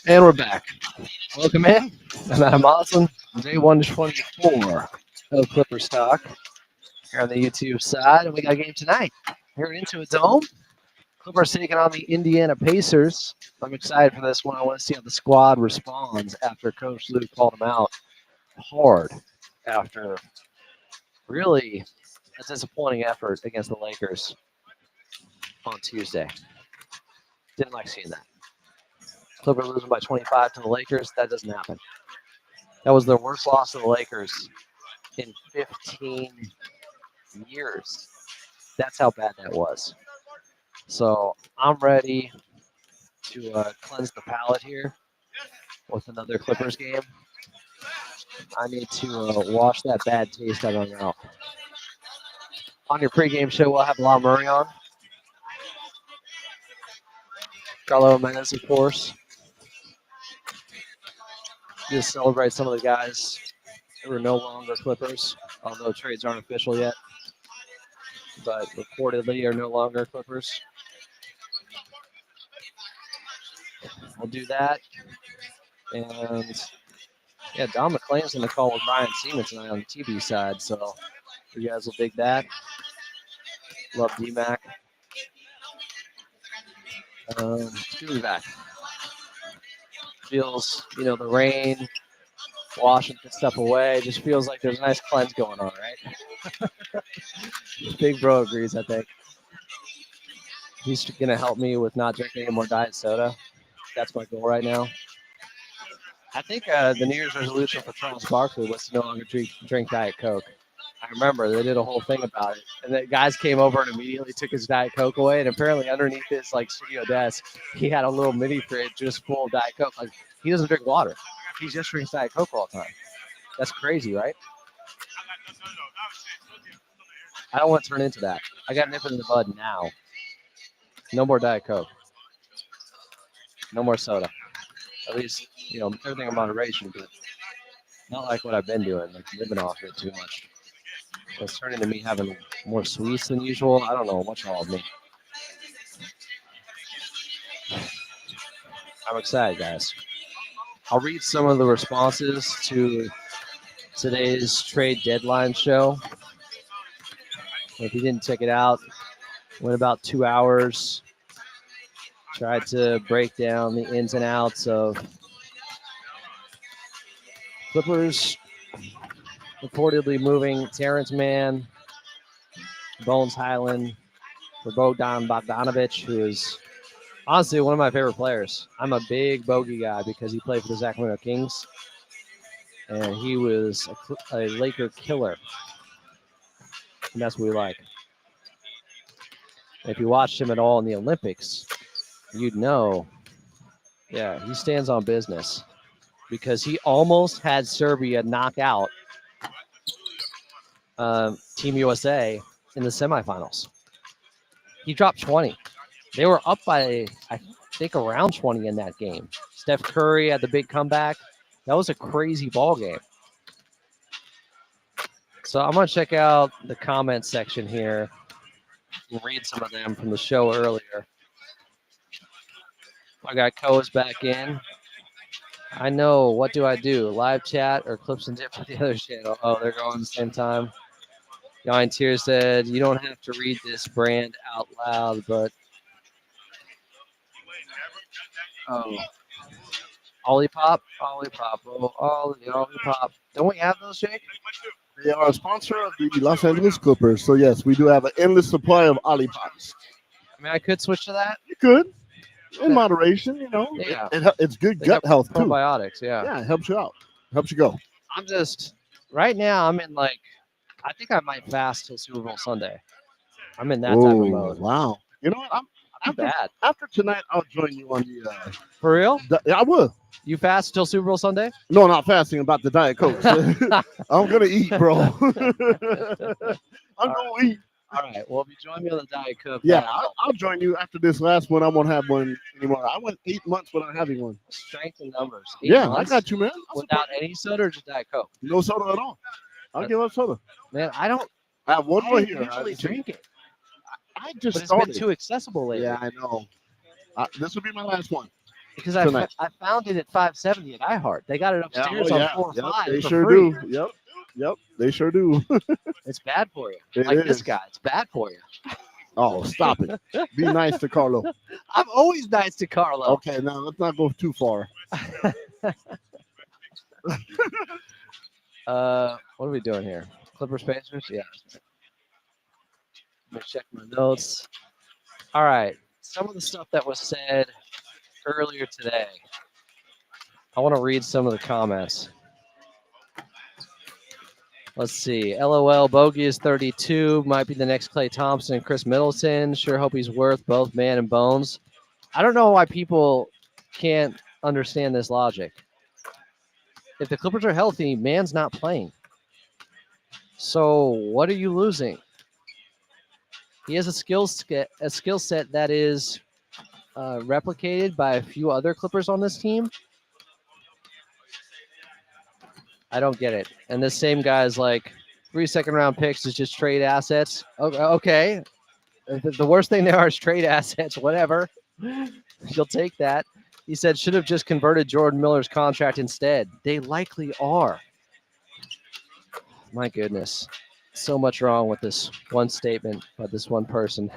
And we're back. Welcome in. I'm Adam Moslin, day 124 of Clipper Stock here on the YouTube side. And we got a game tonight here at Intuit Dome. Clippers taking on the Indiana Pacers. I'm excited for this one. I want to see how the squad responds after Coach Lue called them out hard after really a disappointing effort against the Lakers on Tuesday. Didn't like seeing that. Clippers losing by 25 to the Lakers. That doesn't happen. That was their worst loss to the Lakers in 15 years. That's how bad that was. So I'm ready to cleanse the palate here with another Clippers game. I need to wash that bad taste out of my mouth. On your pregame show, we'll have Law Murray on. Carlo Jimenez, of course. Just celebrate some of the guys who are no longer Clippers, although trades aren't official yet, but reportedly are no longer Clippers. We'll do that. And yeah, Don McClain's going to call with Brian Seaman tonight on the TV side, so you guys will dig that. Love D-Mac. It's good to be back. Feels, the rain, washing stuff away. Just feels like there's a nice cleanse going on, right? Big Bro agrees, I think. He's going to help me with not drinking any more diet soda. That's my goal right now. I think the New Year's resolution for Charles Barkley was to no longer drink Diet Coke. I remember they did a whole thing about it. And the guys came over and immediately took his Diet Coke away. And apparently underneath his studio desk, he had a little mini fridge just full of Diet Coke. Like, he doesn't drink water. He just drinks Diet Coke all the time. That's crazy, right? I don't want to turn into that. I got to nip it in the bud now. No more Diet Coke. No more soda. At least, everything in moderation, but not like what I've been doing, like living off it too much. It's turning to me having more sweets than usual. I don't know what's wrong with me. I'm excited, guys. I'll read some of the responses to today's trade deadline show. If you didn't check it out, went about 2 hours. Tried to break down the ins and outs of Clippers reportedly moving Terrence Mann, Bones Highland, for Bogdan Bogdanovic, who is honestly one of my favorite players. I'm a big Bogey guy because he played for the Sacramento Kings, and he was a Laker killer, and that's what we like. If you watched him at all in the Olympics, you'd know, yeah, he stands on business because he almost had Serbia knock out Team USA in the semifinals. He dropped 20. They were up by, I think, around 20 in that game. Steph Curry had the big comeback. That was a crazy ball game. So I'm going to check out the comment section here and read some of them from the show earlier. I got Koa's back in. I know. What do I do? Live chat or clips and dip for the other channel? Oh, they're going at the same time. Yon Tier said, you don't have to read this brand out loud, but Olipop. Oh, Olipop. Don't we have those, Jake? They are a sponsor of the Los Angeles Clippers. So, yes, we do have an endless supply of Olipops. I mean, I could switch to that. You could. In moderation, Yeah. It's good gut health, too. Probiotics, yeah. Yeah, it helps you out. Helps you go. I'm just, right now, I'm in I think I might fast till Super Bowl Sunday. I'm in that type of mode. Wow. You know what? After tonight, I'll join you on the. For real? I will. You fast till Super Bowl Sunday? No, not fasting. About the Diet Coke. I'm gonna eat, bro. I'm gonna eat. All right. Well, if you join me on the Diet Coke, yeah, I'll join you after this last one. I won't have one anymore. I went 8 months without having one. Strength in numbers. Yeah, I got you, man. Without any soda or just Diet Coke? No soda at all. I'll give up soda. Man, I have one more here. I usually drink it. I just but it's been too accessible lately. Yeah, I know. This will be my last one. Because tonight. I found it at 570 at iHeart. They got it upstairs on 4 or Yep, 5 they for sure free. do. Yep, they sure do. It's bad for you. It Like this is. guy, it's bad for you. Oh, stop it. Be nice to Carlo. I'm always nice to Carlo. Okay, now let's not go too far. What are we doing here? Clippers Pacers? Yeah. Let me check my notes. All right. Some of the stuff that was said earlier today. I want to read some of the comments. Let's see. LOL, Bogey is 32. Might be the next Klay Thompson and Chris Middleton. Sure hope he's worth both man and bones. I don't know why people can't understand this logic. If the Clippers are healthy, Man's not playing. So what are you losing? He has a skill set that is replicated by a few other Clippers on this team. I don't get it. And this same guy's like, 3 second-round picks is just trade assets. Okay. The worst thing there is trade assets. Whatever. You'll take that. He said should have just converted Jordan Miller's contract instead. They likely are. My goodness. So much wrong with this one statement by this one person.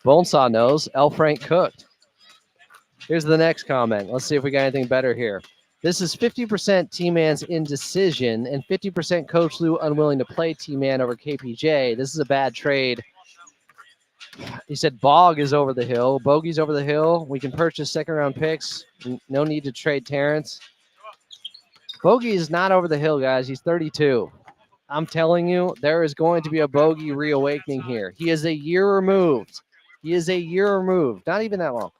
Bonesaw knows. L. Frank cooked. Here's the next comment. Let's see if we got anything better here. This is 50% T-Man's indecision and 50% Coach Lou unwilling to play T-Man over KPJ. This is a bad trade. He said Bog is over the hill. Bogey's over the hill. We can purchase second-round picks. No need to trade Terrence. Bogey is not over the hill, guys. He's 32. I'm telling you, there is going to be a Bogey reawakening here. He is a year removed. Not even that long,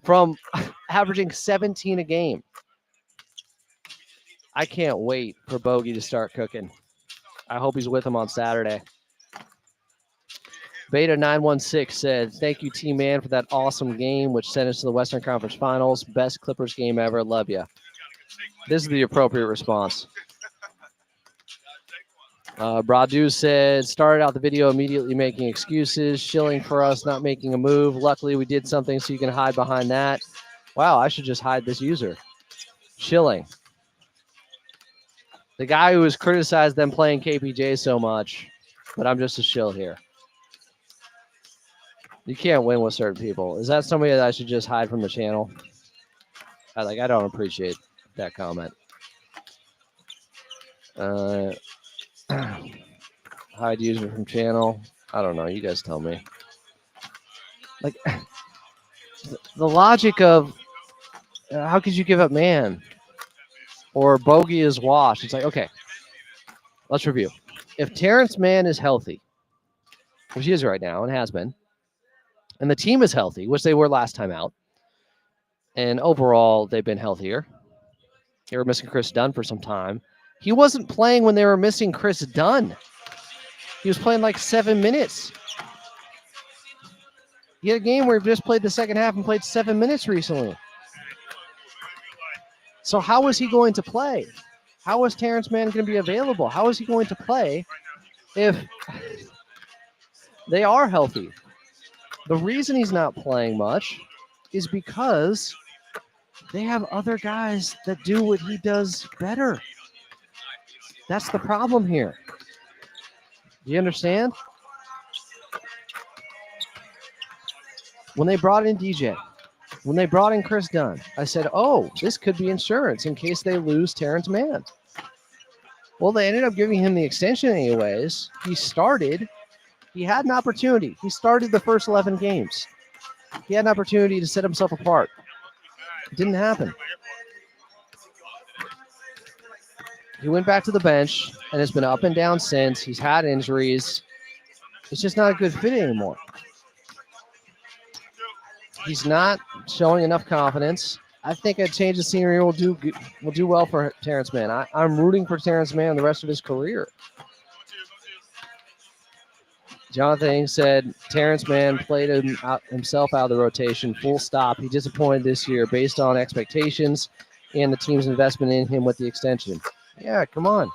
from averaging 17 a game. I can't wait for Bogey to start cooking. I hope he's with him on Saturday. Beta916 said, thank you, T-Man, for that awesome game, which sent us to the Western Conference Finals. Best Clippers game ever. Love ya. This is the appropriate response. Bradu said, started out the video immediately making excuses, shilling for us not making a move. Luckily, we did something so you can hide behind that. Wow, I should just hide this user. Shilling. The guy who has criticized them playing KPJ so much, but I'm just a shill here. You can't win with certain people. Is that somebody that I should just hide from the channel? I don't appreciate that comment. Hide user from channel. I don't know. You guys tell me. Like, the logic of how could you give up Man? Or Bogey is washed. It's like, okay, let's review. If Terrence Mann is healthy, which he is right now and has been, and the team is healthy, which they were last time out, and overall they've been healthier. They were missing Chris Dunn for some time. He wasn't playing when they were missing Chris Dunn. He was playing like 7 minutes. He had a game where he just played the second half and played 7 minutes recently. So how is he going to play? How is Terrence Mann going to be available? How is he going to play if they are healthy? The reason he's not playing much is because they have other guys that do what he does better. That's the problem here. Do you understand? When they brought in DJ, when they brought in Chris Dunn, I said, oh, this could be insurance in case they lose Terrence Mann. Well, they ended up giving him the extension anyways. He started. He had an opportunity. He started the first 11 games. He had an opportunity to set himself apart. It didn't happen. He went back to the bench, and it's been up and down since. He's had injuries. It's just not a good fit anymore. He's not showing enough confidence. I think a change of scenery will do well for Terrence Mann. I'm rooting for Terrence Mann the rest of his career. Jonathan said Terrence Mann played himself out of the rotation, full stop. He disappointed this year based on expectations and the team's investment in him with the extension. Yeah, come on.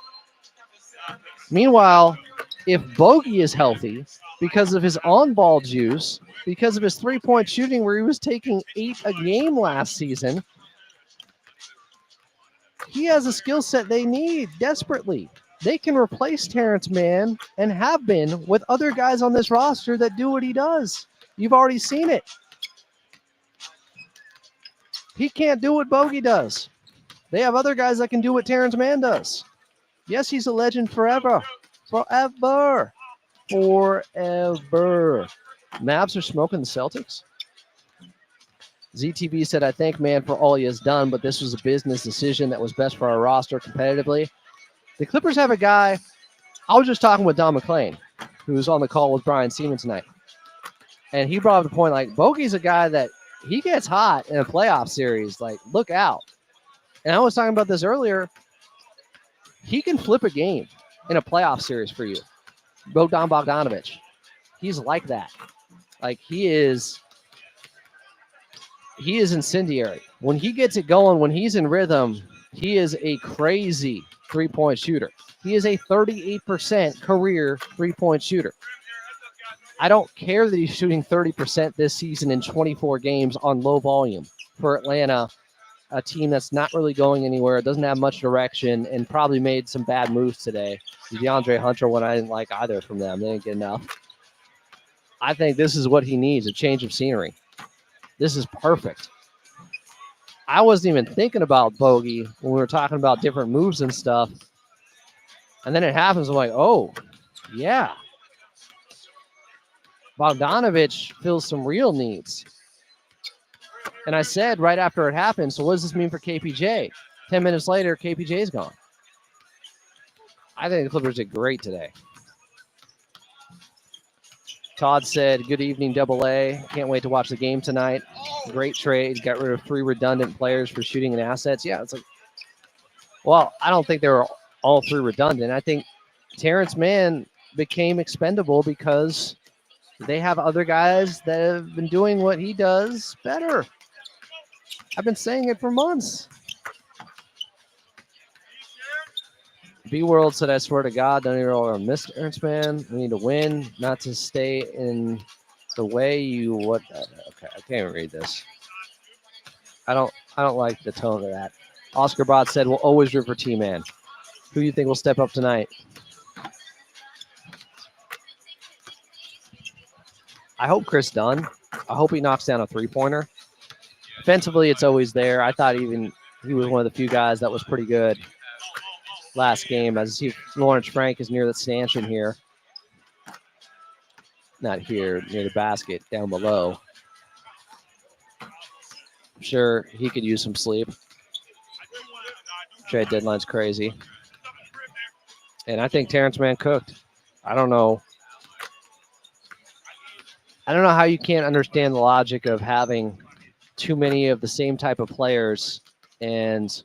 Meanwhile, if Bogey is healthy, because of his on-ball juice, because of his three-point shooting where he was taking 8 a game last season. He has a skill set they need desperately. They can replace Terrence Mann and have been with other guys on this roster that do what he does. You've already seen it. He can't do what Bogey does. They have other guys that can do what Terrence Mann does. Yes, he's a legend forever. Forever. Forever. Mavs are smoking the Celtics. ZTV said, I thank Mann for all he has done, but this was a business decision that was best for our roster competitively. The Clippers have a guy. I was just talking with Don McClain, who's on the call with Brian Seaman tonight. And he brought up the point, like, Bogey's a guy that he gets hot in a playoff series. Like, look out. And I was talking about this earlier. He can flip a game in a playoff series for you. Bogdan Bogdanovic. He's like that. Like, he is incendiary. When he gets it going, when he's in rhythm, he is a crazy three-point shooter. He is a 38% career three-point shooter. I don't care that he's shooting 30% this season in 24 games on low volume for Atlanta, a team that's not really going anywhere, doesn't have much direction, and probably made some bad moves today. DeAndre Hunter, one I didn't like either from them. They didn't get enough. I think this is what he needs, a change of scenery. This is perfect. I wasn't even thinking about Bogey when we were talking about different moves and stuff. And then it happens. I'm like, oh, yeah. Bogdanovic fills some real needs. And I said right after it happened, so what does this mean for KPJ? 10 minutes later, KPJ's gone. I think the Clippers did great today. Todd said, good evening, Double A. Can't wait to watch the game tonight. Great trade. Got rid of 3 redundant players for shooting and assets. Yeah, it's like, well, I don't think they were all 3 redundant. I think Terrence Mann became expendable because they have other guys that have been doing what he does better. I've been saying it for months. B-World said, I swear to God, don't even miss Terrence Mann. We need to win, not to stay in the way you what. Okay, I can't even read this. I don't like the tone of that. Oscar Bot said, we'll always root for T-Man. Who do you think will step up tonight? I hope Chris Dunn. I hope he knocks down a three-pointer. Defensively, it's always there. I thought even he was one of the few guys that was pretty good last game. As you see, Lawrence Frank is near the stanchion here. Not here, near the basket, down below. I'm sure he could use some sleep. Trade deadline's crazy. And I think Terrence Mann cooked. I don't know how you can't understand the logic of having too many of the same type of players and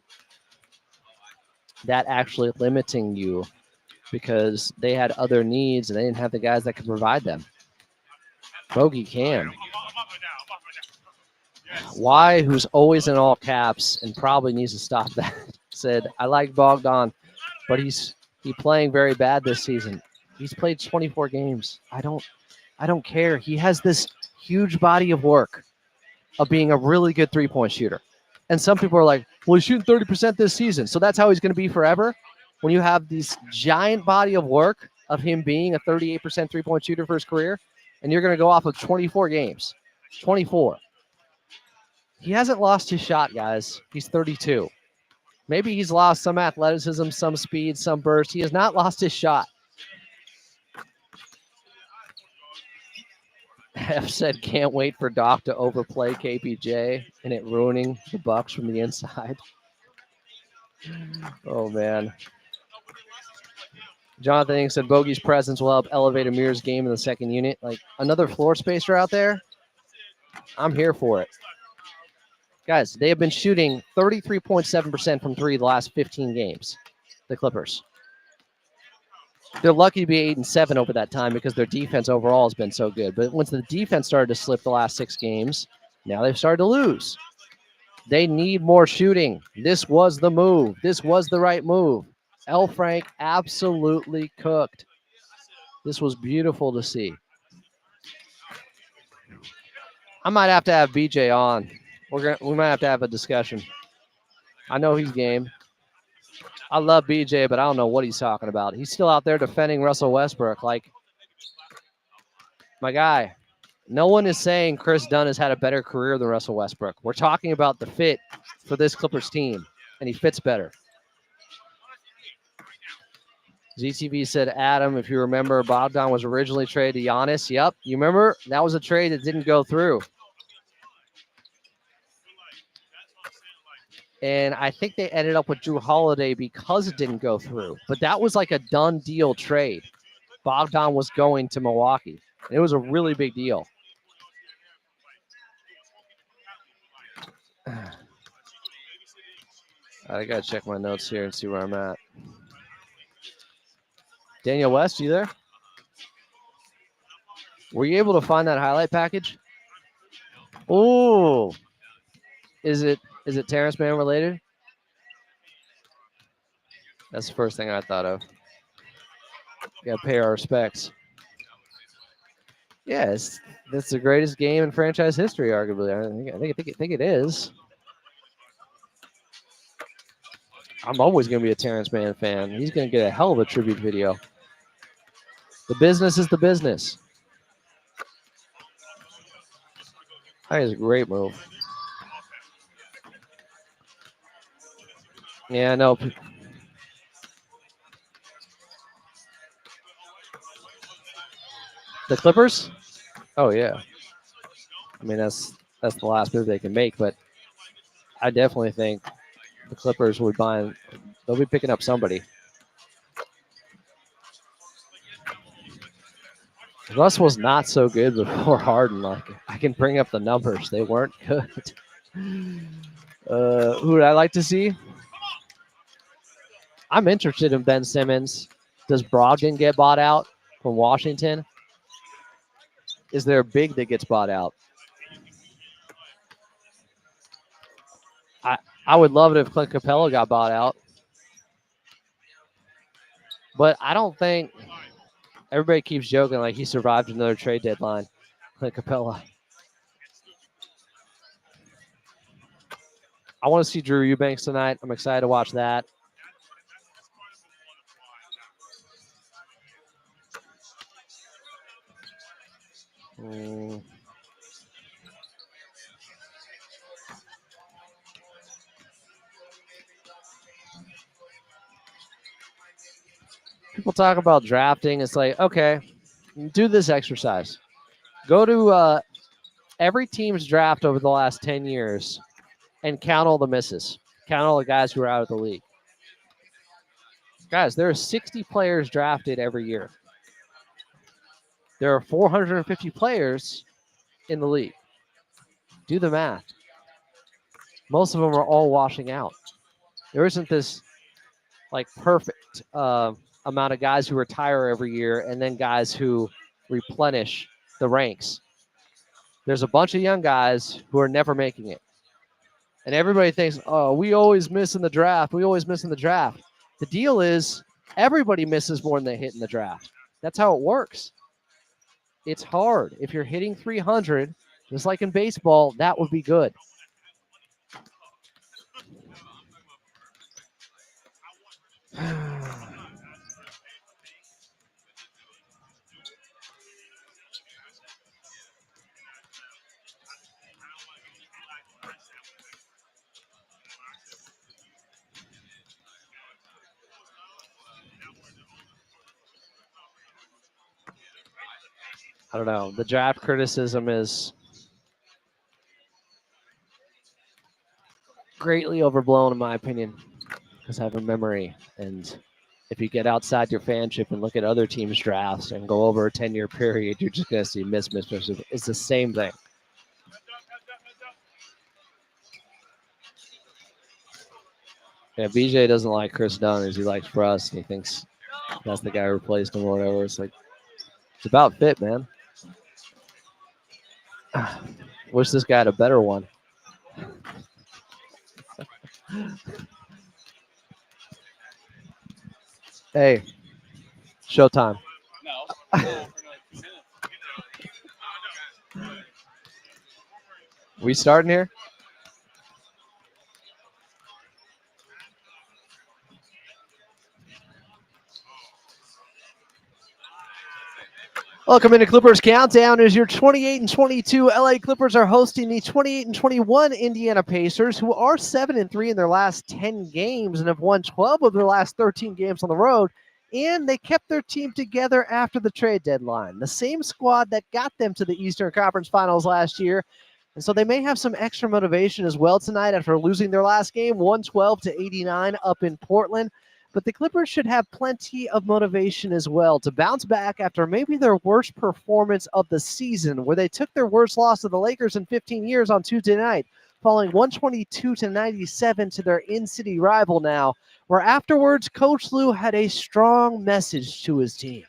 that actually limiting you because they had other needs and they didn't have the guys that could provide them. Bogey can. Y, who's always in all caps and probably needs to stop that, said, I like Bogdan, but he's playing very bad this season. He's played 24 games. I don't care. He has this huge body of work of being a really good three-point shooter. And some people are like, well, he's shooting 30% this season, so that's how he's going to be forever. When you have this giant body of work of him being a 38% three-point shooter for his career, and you're going to go off of 24 games, 24. He hasn't lost his shot, guys. He's 32. Maybe he's lost some athleticism, some speed, some burst. He has not lost his shot. F said, can't wait for Doc to overplay KPJ and it ruining the Bucks from the inside. Oh, man. Jonathan Ing said, Bogey's presence will help elevate Amir's game in the second unit. Like, another floor spacer out there? I'm here for it. Guys, they have been shooting 33.7% from 3 the last 15 games, the Clippers. They're lucky to be 8-7 over that time because their defense overall has been so good. But once the defense started to slip the last 6 games, now they've started to lose. They need more shooting. This was the move. This was the right move. L. Frank absolutely cooked. This was beautiful to see. I might have to have BJ on. We might have to have a discussion. I know he's game. I love BJ, but I don't know what he's talking about. He's still out there defending Russell Westbrook. Like, my guy, no one is saying Chris Dunn has had a better career than Russell Westbrook. We're talking about the fit for this Clippers team, and he fits better. ZTV said, Adam, if you remember, Bogdan was originally traded to Giannis. Yep, you remember? That was a trade that didn't go through. And I think they ended up with Drew Holiday because it didn't go through. But that was like a done deal trade. Bogdan was going to Milwaukee. It was a really big deal. I got to check my notes here and see where I'm at. Daniel West, you there? Were you able to find that highlight package? Oh, is it Terrence Mann related? That's the first thing I thought of. Got to pay our respects. Yes, that's the greatest game in franchise history, arguably. I think it is. I'm always going to be a Terrence Mann fan. He's going to get a hell of a tribute video. The business is the business. I think it's a great move. Yeah, I know. The Clippers? Oh, yeah. I mean, that's the last move they can make, but I definitely think the Clippers would they'll be picking up somebody. Russ was not so good before Harden. Like, I can bring up the numbers. They weren't good. Who would I like to see? I'm interested in Ben Simmons. Does Brogdon get bought out from Washington? Is there a big that gets bought out? I would love it if Clint Capella got bought out. But I don't think everybody keeps joking like he survived another trade deadline. Clint Capella. I want to see Drew Eubanks tonight. I'm excited to watch that. People talk about drafting. It's like, okay, do this exercise. Go to every team's draft over the last 10 years and count all the misses. Count all the guys who are out of the league. Guys, there are 60 players drafted every year. There are 450 players in the league. Do the math. Most of them are all washing out. There isn't this like perfect amount of guys who retire every year and then guys who replenish the ranks. There's a bunch of young guys who are never making it. And everybody thinks, oh, we always miss in the draft. We always miss in the draft. The deal is everybody misses more than they hit in the draft. That's how it works. It's hard. If you're hitting 300, just like in baseball, that would be good. I don't know. The draft criticism is greatly overblown, in my opinion, because I have a memory. And if you get outside your fanship and look at other teams' drafts and go over a 10-year period, you're just going to see miss. It's the same thing. Yeah, BJ doesn't like Chris Dunn as he likes Russ, and he thinks that's the guy who replaced him or whatever. It's like, it's about fit, man. Wish this guy had a better one. Hey, showtime. We starting here? Welcome into Clippers Countdown. As your 28-22 LA Clippers are hosting the 28-21 Indiana Pacers, who are 7-3 in their last 10 games and have won 12 of their last 13 games on the road. And they kept their team together after the trade deadline. The same squad that got them to the Eastern Conference Finals last year. And so they may have some extra motivation as well tonight after losing their last game, 112-89 up in Portland. But the Clippers should have plenty of motivation as well to bounce back after maybe their worst performance of the season, where they took their worst loss to the Lakers in 15 years on Tuesday night, falling 122-97 to their in-city rival now, where afterwards Coach Lue had a strong message to his team.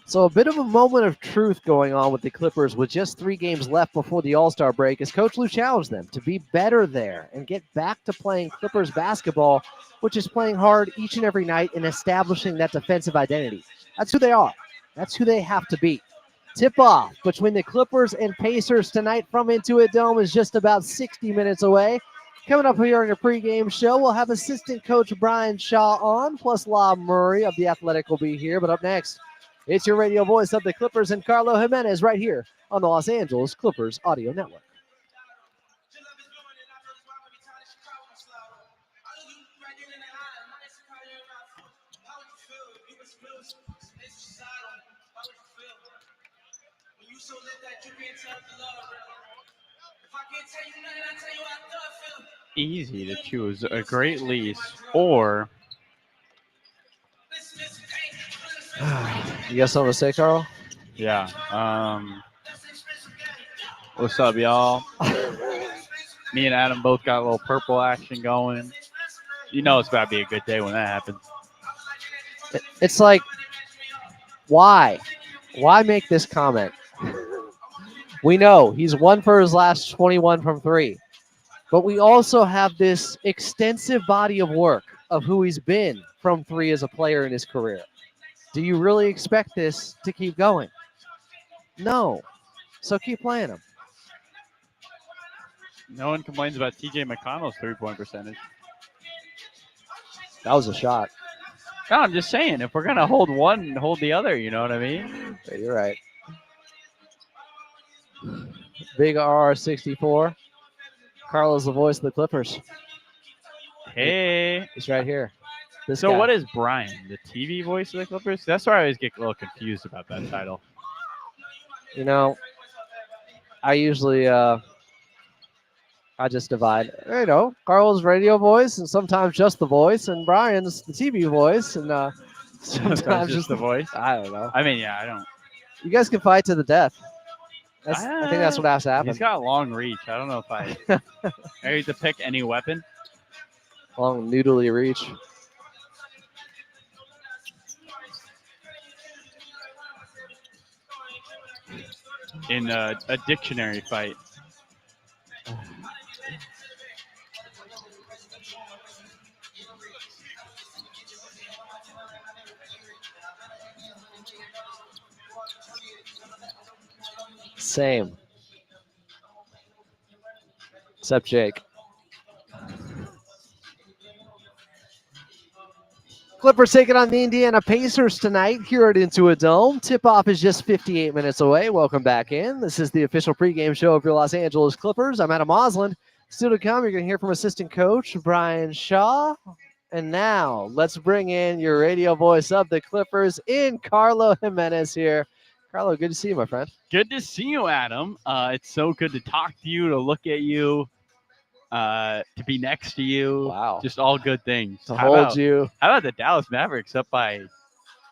So a bit of a moment of truth going on with the Clippers with just 3 games left before the All-Star break as Coach Lue challenged them to be better there and get back to playing Clippers basketball, which is playing hard each and every night and establishing that defensive identity. That's who they are. That's who they have to be. Tip-off between the Clippers and Pacers tonight from Intuit Dome is just about 60 minutes away. Coming up here in your pregame show, we'll have assistant coach Brian Shaw on, plus Lob Murray of The Athletic will be here. But up next, it's your radio voice of the Clippers and Carlo Jimenez right here on the Los Angeles Clippers Audio Network. Easy to choose a great lease or You got something to say, Carl? yeah. What's up, y'all? Me and Adam both got a little purple action going. You know it's about to be a good day when that happens. It's like, why? Why make this comment? We know he's 1 for his last 21 from 3. But we also have this extensive body of work of who he's been from 3 as a player in his career. Do you really expect this to keep going? No. So keep playing him. No one complains about TJ McConnell's 3-point percentage. That was a shot. No, I'm just saying, if we're going to hold one, hold the other, you know what I mean? Yeah, you're right. Big R64. Carlo's the voice of the Clippers. Hey. He's right here. So what is Brian, the TV voice of the Clippers? That's where I always get a little confused about that title. You know, I usually I just divide. You know, Carl's radio voice and sometimes just the voice, and Brian's the TV voice, and sometimes just the voice. I don't know. I mean, yeah, I don't. You guys can fight to the death. I think that's what has to happen. He's got a long reach. I don't know if I need to pick any weapon. Long noodly reach. In a dictionary fight. Same. Except Jake. Clippers taking on the Indiana Pacers tonight here at Intuit Dome. Tip-off is just 58 minutes away. Welcome back in. This is the official pregame show of your Los Angeles Clippers. I'm Adam Osland. Still to come, you're going to hear from assistant coach Brian Shaw. And now, let's bring in your radio voice of the Clippers in Carlo Jimenez here. Carlo, good to see you, my friend. Good to see you, Adam. It's so good to talk to you, to look at you. to be next to you. Wow. Just all good things. To How hold about, you. how about the Dallas Mavericks up by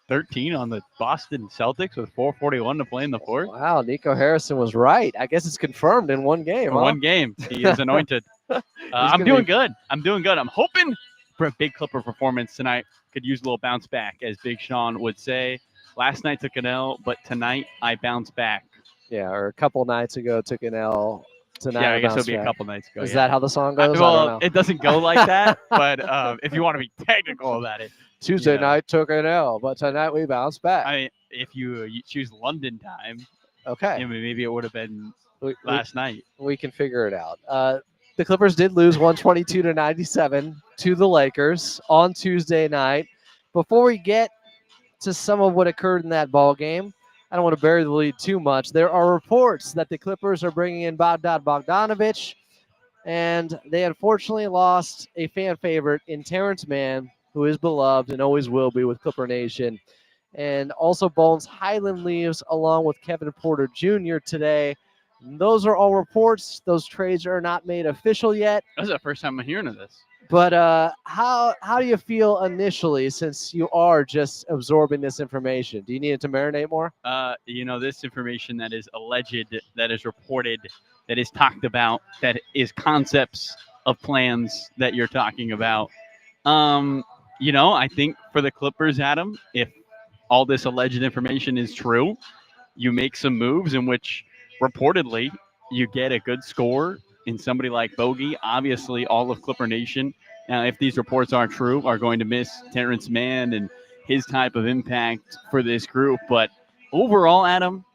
13 on the Boston Celtics with 4:41 to play in the fourth? Wow, Nico Harrison was right. I guess it's confirmed in one game, For huh? one game, he is anointed. I'm gonna doing be- good. I'm doing good. I'm hoping for a big Clipper performance tonight. Could use a little bounce back, as Big Sean would say. Last night took an L, but tonight I bounce back. Yeah, or a couple nights ago took an L. Tonight Yeah, I I guess it'll bounced be a back. couple nights ago. Is yeah. that how the song goes? I Well, don't know. it doesn't go like that, but if you want to be technical about it, Tuesday yeah. night took an L, but tonight we bounced back. if you choose London time, Okay. maybe it would have been We, last night. we can figure it out. The Clippers did lose 122-97 to the Lakers on Tuesday night. Before we get to some of what occurred in that ball game, I don't want to bury the lead too much. There are reports that the Clippers are bringing in Bogdanovich, and they unfortunately lost a fan favorite in Terrence Mann, who is beloved and always will be with Clipper Nation. And also Bones Highland leaves along with Kevin Porter Jr. today. Those are all reports. Those trades are not made official yet. This is the first time I'm hearing of this. But how do you feel initially, since you are just absorbing this information? Do you need it to marinate more? This information that is alleged, that is reported, that is talked about, that is concepts of plans that you're talking about. I think for the Clippers, Adam, if all this alleged information is true, you make some moves in which reportedly you get a good score in somebody like Bogey. Obviously, all of Clipper Nation, now if these reports are true, are going to miss Terrence Mann and his type of impact for this group. But overall, Adam,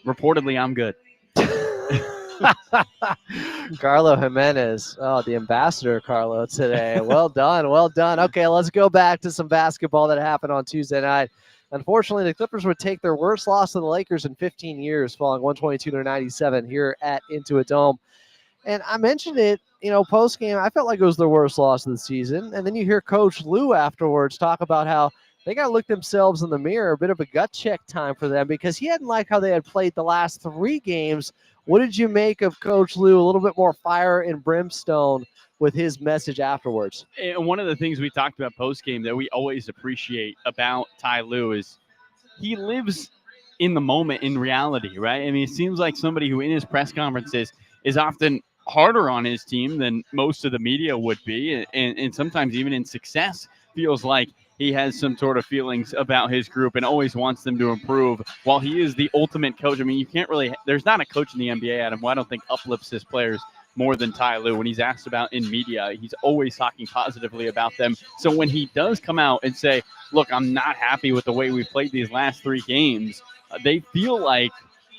reportedly, I'm good. Carlo Jimenez, the ambassador, Carlo, today. Well done, well done. Okay, let's go back to some basketball that happened on Tuesday night. Unfortunately, the Clippers would take their worst loss to the Lakers in 15 years, falling 122-97 here at Intuit Dome. And I mentioned it, post game. I felt like it was their worst loss of the season. And then you hear Coach Lou afterwards talk about how they got to look themselves in the mirror, a bit of a gut check time for them, because he hadn't liked how they had played the last 3 games. What did you make of Coach Lou? A little bit more fire and brimstone with his message afterwards. And one of the things we talked about post game that we always appreciate about Ty Lue is he lives in the moment, in reality, right? I mean, it seems like somebody who in his press conferences is often harder on his team than most of the media would be, and sometimes even in success feels like he has some sort of feelings about his group and always wants them to improve. While he is the ultimate coach, I mean, you can't really – there's not a coach in the NBA, Adam, who I don't think uplifts his players more than Ty Lue. When he's asked about in media, he's always talking positively about them. So when he does come out and say, look, I'm not happy with the way we played these last 3 games, they feel like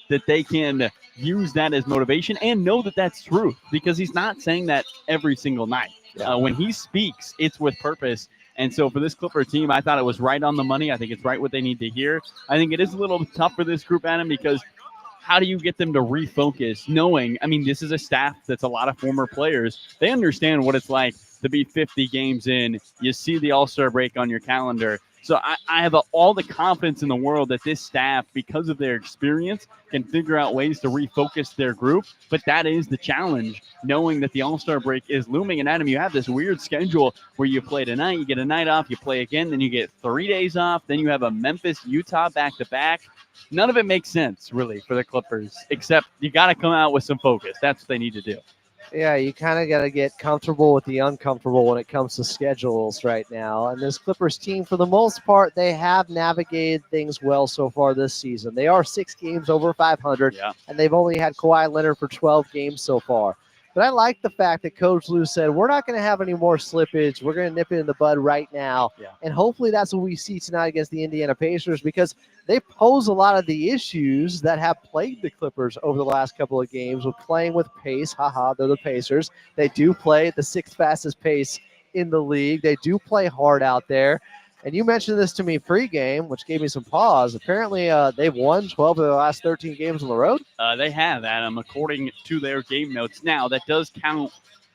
that they can use that as motivation and know that that's true, because he's not saying that every single night. When he speaks, it's with purpose. And so for this Clipper team, I thought it was right on the money. I think it's right what they need to hear. I think it is a little tough for this group, Adam, because how do you get them to refocus knowing, I mean, this is a staff that's a lot of former players. They understand what it's like to be 50 games in. You see the All-Star break on your calendar. So I have all the confidence in the world that this staff, because of their experience, can figure out ways to refocus their group. But that is the challenge, knowing that the All-Star break is looming. And, Adam, you have this weird schedule where you play tonight, you get a night off, you play again, then you get 3 days off, then you have a Memphis-Utah back-to-back. None of it makes sense, really, for the Clippers, except you got to come out with some focus. That's what they need to do. Yeah, you kind of got to get comfortable with the uncomfortable when it comes to schedules right now. And this Clippers team, for the most part, they have navigated things well so far this season. They are 6 games over 500, and they've only had Kawhi Leonard for 12 games so far. But I like the fact that Coach Lue said, we're not going to have any more slippage. We're going to nip it in the bud right now. And hopefully that's what we see tonight against the Indiana Pacers, because they pose a lot of the issues that have plagued the Clippers over the last couple of games with playing with pace. They're the Pacers. They do play at the 6th fastest pace in the league. They do play hard out there. And you mentioned this to me pregame, which gave me some pause. Apparently, they've won 12 of the last 13 games on the road. They have, Adam, according to their game notes. Now, that does count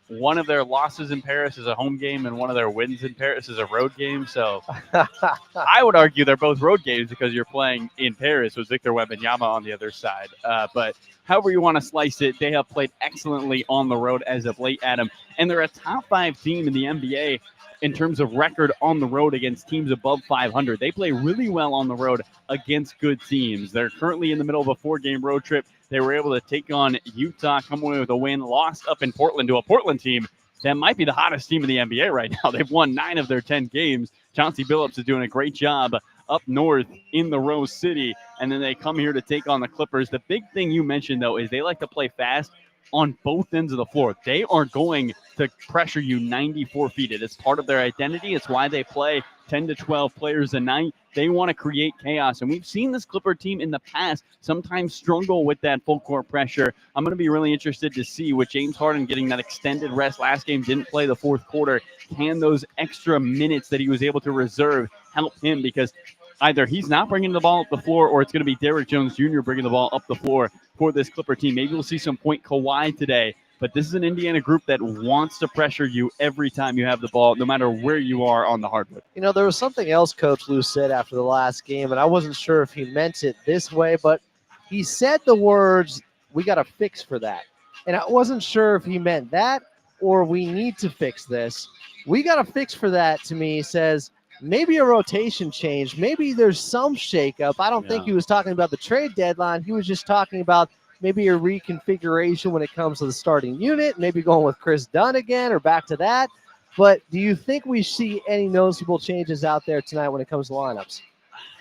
one of their losses in Paris is a home game and one of their wins in Paris is a road game. So I would argue they're both road games because you're playing in Paris with Victor Wembanyama on the other side. But however you want to slice it, they have played excellently on the road as of late, Adam. And they're a top 5 team in the NBA in terms of record on the road against teams above 500. They play really well on the road against good teams. They're currently in the middle of a 4-game road trip. They were able to take on Utah, come away with a win, lost up in Portland to a Portland team that might be the hottest team in the NBA right now. They've won 9 of their 10 games. Chauncey Billups is doing a great job up north in the Rose City, and then they come here to take on the Clippers. The big thing you mentioned, though, is they like to play fast on both ends of the floor. They are going to pressure you 94 feet. It is part of their identity. It's why they play 10 to 12 players a night. They want to create chaos. And we've seen this Clipper team in the past sometimes struggle with that full court pressure. I'm going to be really interested to see with James Harden getting that extended rest last game, didn't play the fourth quarter. Can those extra minutes that he was able to reserve help him? Because either he's not bringing the ball up the floor or it's going to be Derrick Jones Jr. bringing the ball up the floor for this Clipper team. Maybe we'll see some point Kawhi today. But this is an Indiana group that wants to pressure you every time you have the ball, no matter where you are on the hardwood. You know, there was something else Coach Lou said after the last game, and I wasn't sure if he meant it this way, but he said the words, "We got to fix for that." And I wasn't sure if he meant that or we need to fix this. "We got to fix for that," to me, says maybe a rotation change. Maybe there's some shakeup. I don't think he was talking about the trade deadline. He was just talking about maybe a reconfiguration when it comes to the starting unit, maybe going with Chris Dunn again or back to that. But do you think we see any noticeable changes out there tonight when it comes to lineups?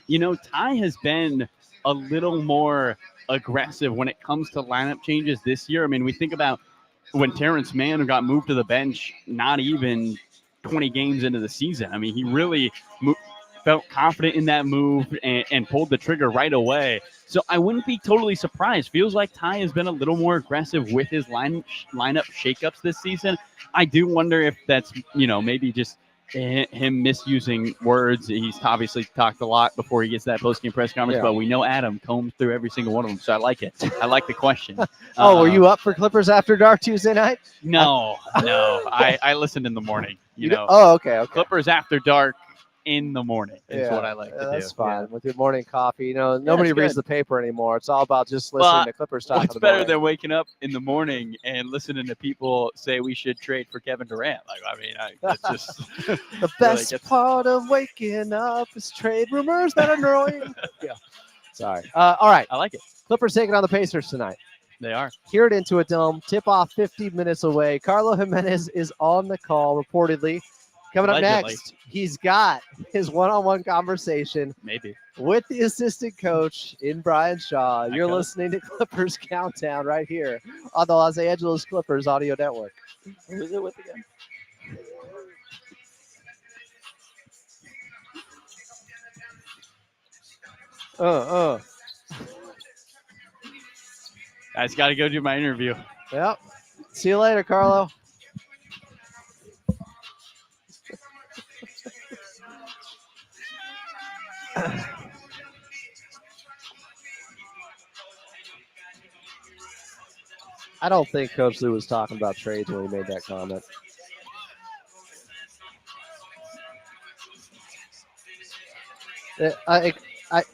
You know, Ty has been a little more aggressive when it comes to lineup changes this year. I mean, we think about when Terrence Mann got moved to the bench, not even 20 games into the season. I mean, he really felt confident in that move and pulled the trigger right away. So I wouldn't be totally surprised. Feels like Ty has been a little more aggressive with his lineup shakeups this season. I do wonder if that's, maybe just him misusing words. He's obviously talked a lot before he gets that post-game press conference, but we know Adam combs through every single one of them, so I like it. I like the question. Were you up for Clippers After Dark Tuesday night? No. I listened in the morning. Oh, okay. Clippers After Dark in the morning is what I like to do. That's fine. With your morning coffee. Nobody reads the paper anymore. It's all about just listening to Clippers talk. What's better than waking up in the morning and listening to people say we should trade for Kevin Durant? That's just the best part of waking up is trade rumors that are annoying. Sorry. All right. I like it. Clippers taking on the Pacers tonight. They are. Here at Intuit Dome. Tip-off 50 minutes away. Carlo Jimenez is on the call, reportedly. Coming up next, he's got his one-on-one conversation with the assistant coach in Brian Shaw. You're listening to Clippers Countdown right here on the Los Angeles Clippers Audio Network. Who is it with again? I just got to go do my interview. Yep. See you later, Carlo. I don't think Coach Lou was talking about trades when he made that comment.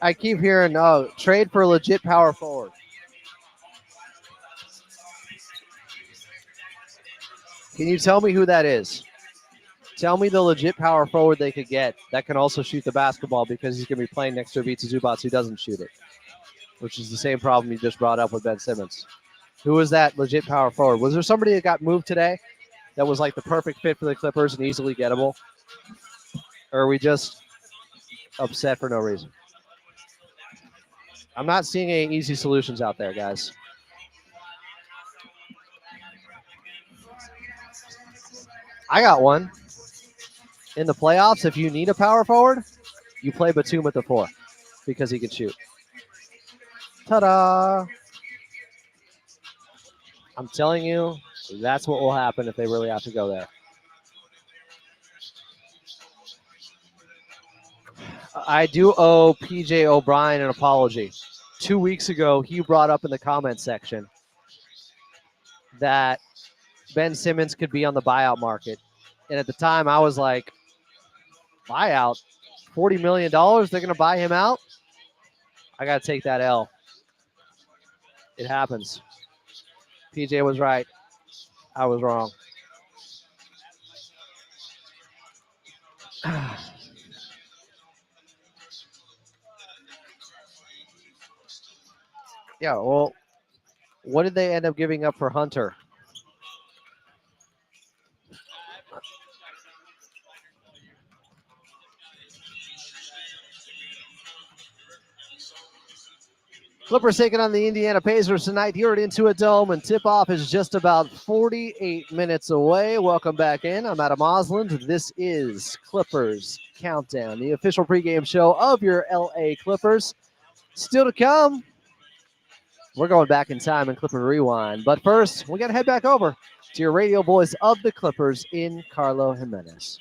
I keep hearing, trade for a legit power forward. Can you tell me who that is? Tell me the legit power forward they could get that can also shoot the basketball, because he's going to be playing next to Ivica Zubac who doesn't shoot it, which is the same problem you just brought up with Ben Simmons. Who is that legit power forward? Was there somebody that got moved today that was like the perfect fit for the Clippers and easily gettable? Or are we just upset for no reason? I'm not seeing any easy solutions out there, guys. I got one. In the playoffs, if you need a power forward, you play Batum at the 4 because he can shoot. Ta-da! I'm telling you, that's what will happen if they really have to go there. I do owe PJ O'Brien an apology. 2 weeks ago, he brought up in the comment section that Ben Simmons could be on the buyout market. And at the time, I was like, buyout? $40 million? They're going to buy him out? I got to take that L. It happens. PJ was right. I was wrong. Yeah, well, what did they end up giving up for Hunter? Clippers taking on the Indiana Pacers tonight here at Intuit Dome, and tip-off is just about 48 minutes away. Welcome back in. I'm Adam Osland. This is Clippers Countdown, the official pregame show of your LA Clippers. Still to come, we're going back in time in Clipper Rewind. But first, we got to head back over to your radio voice of the Clippers in Carlo Jimenez.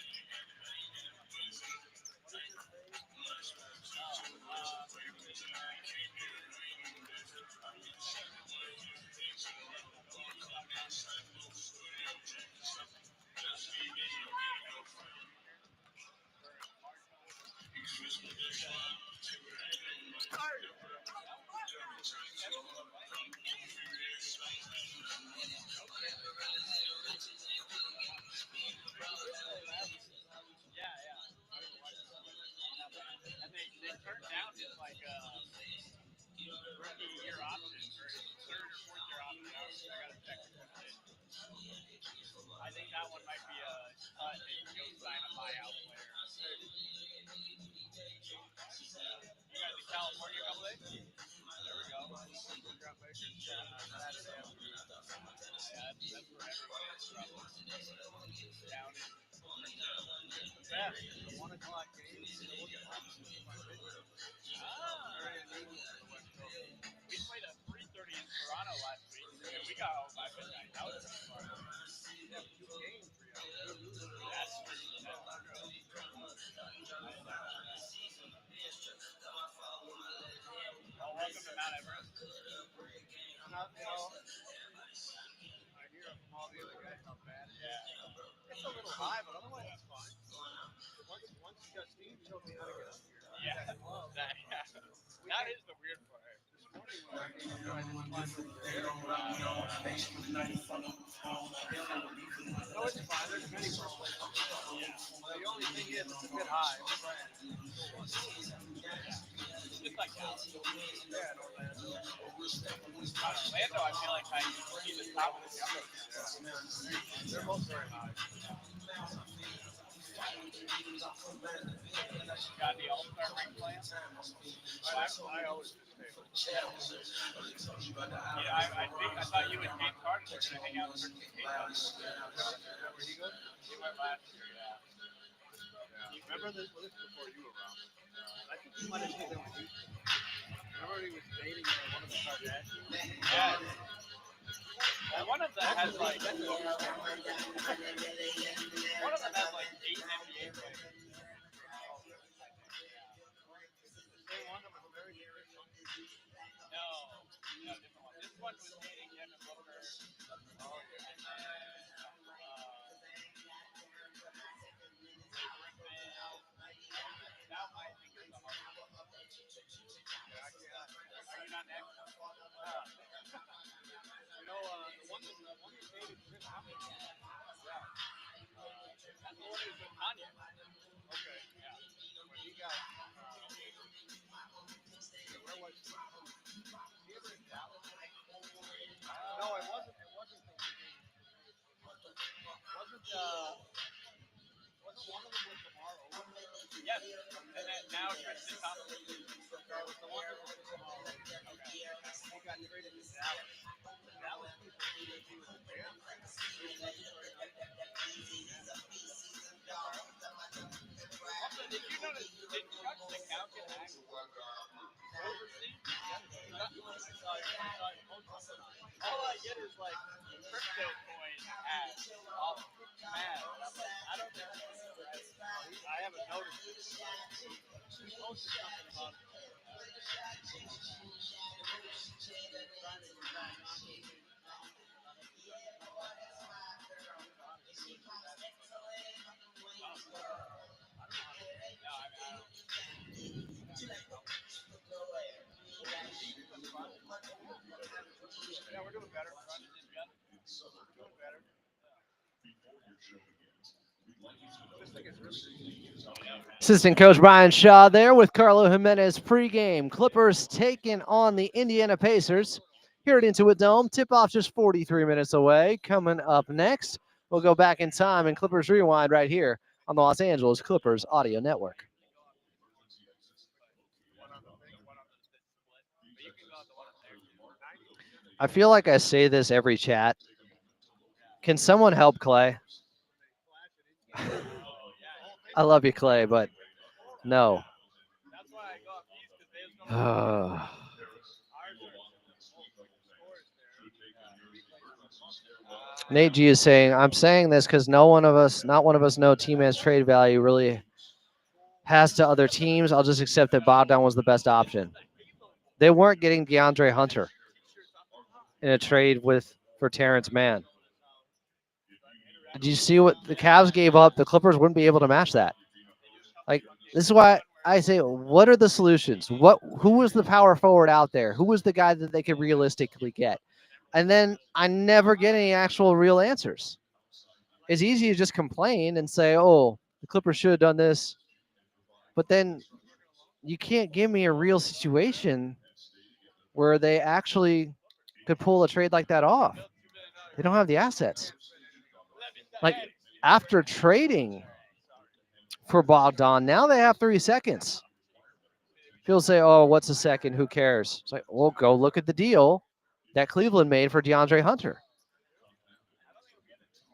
Assistant coach Brian Shaw there with Carlo Jimenez pregame. Clippers taking on the Indiana Pacers here at Intuit Dome. Tip-off just 43 minutes away. Coming up next, we'll go back in time and Clippers Rewind right here on the Los Angeles Clippers Audio Network. I feel like I say this every chat. Can someone help Clay? I love you, Clay, but no. Nate G is saying, I'm saying this because not one of us know T-Man's trade value really has to other teams. I'll just accept that Bogdan was the best option. They weren't getting DeAndre Hunter in a trade for Terrence Mann. Did you see what the Cavs gave up? The Clippers wouldn't be able to match that. Like, this is why I say, what are the solutions? Who was the power forward out there? Who was the guy that they could realistically get? And then I never get any actual real answers. It's easy to just complain and say, oh, the Clippers should have done this. But then you can't give me a real situation where they actually could pull a trade like that off. They don't have the assets. Like, after trading for Bogdan, now they have 3 seconds. People say, oh, what's a second? Who cares? It's like, well, go look at the deal that Cleveland made for DeAndre Hunter.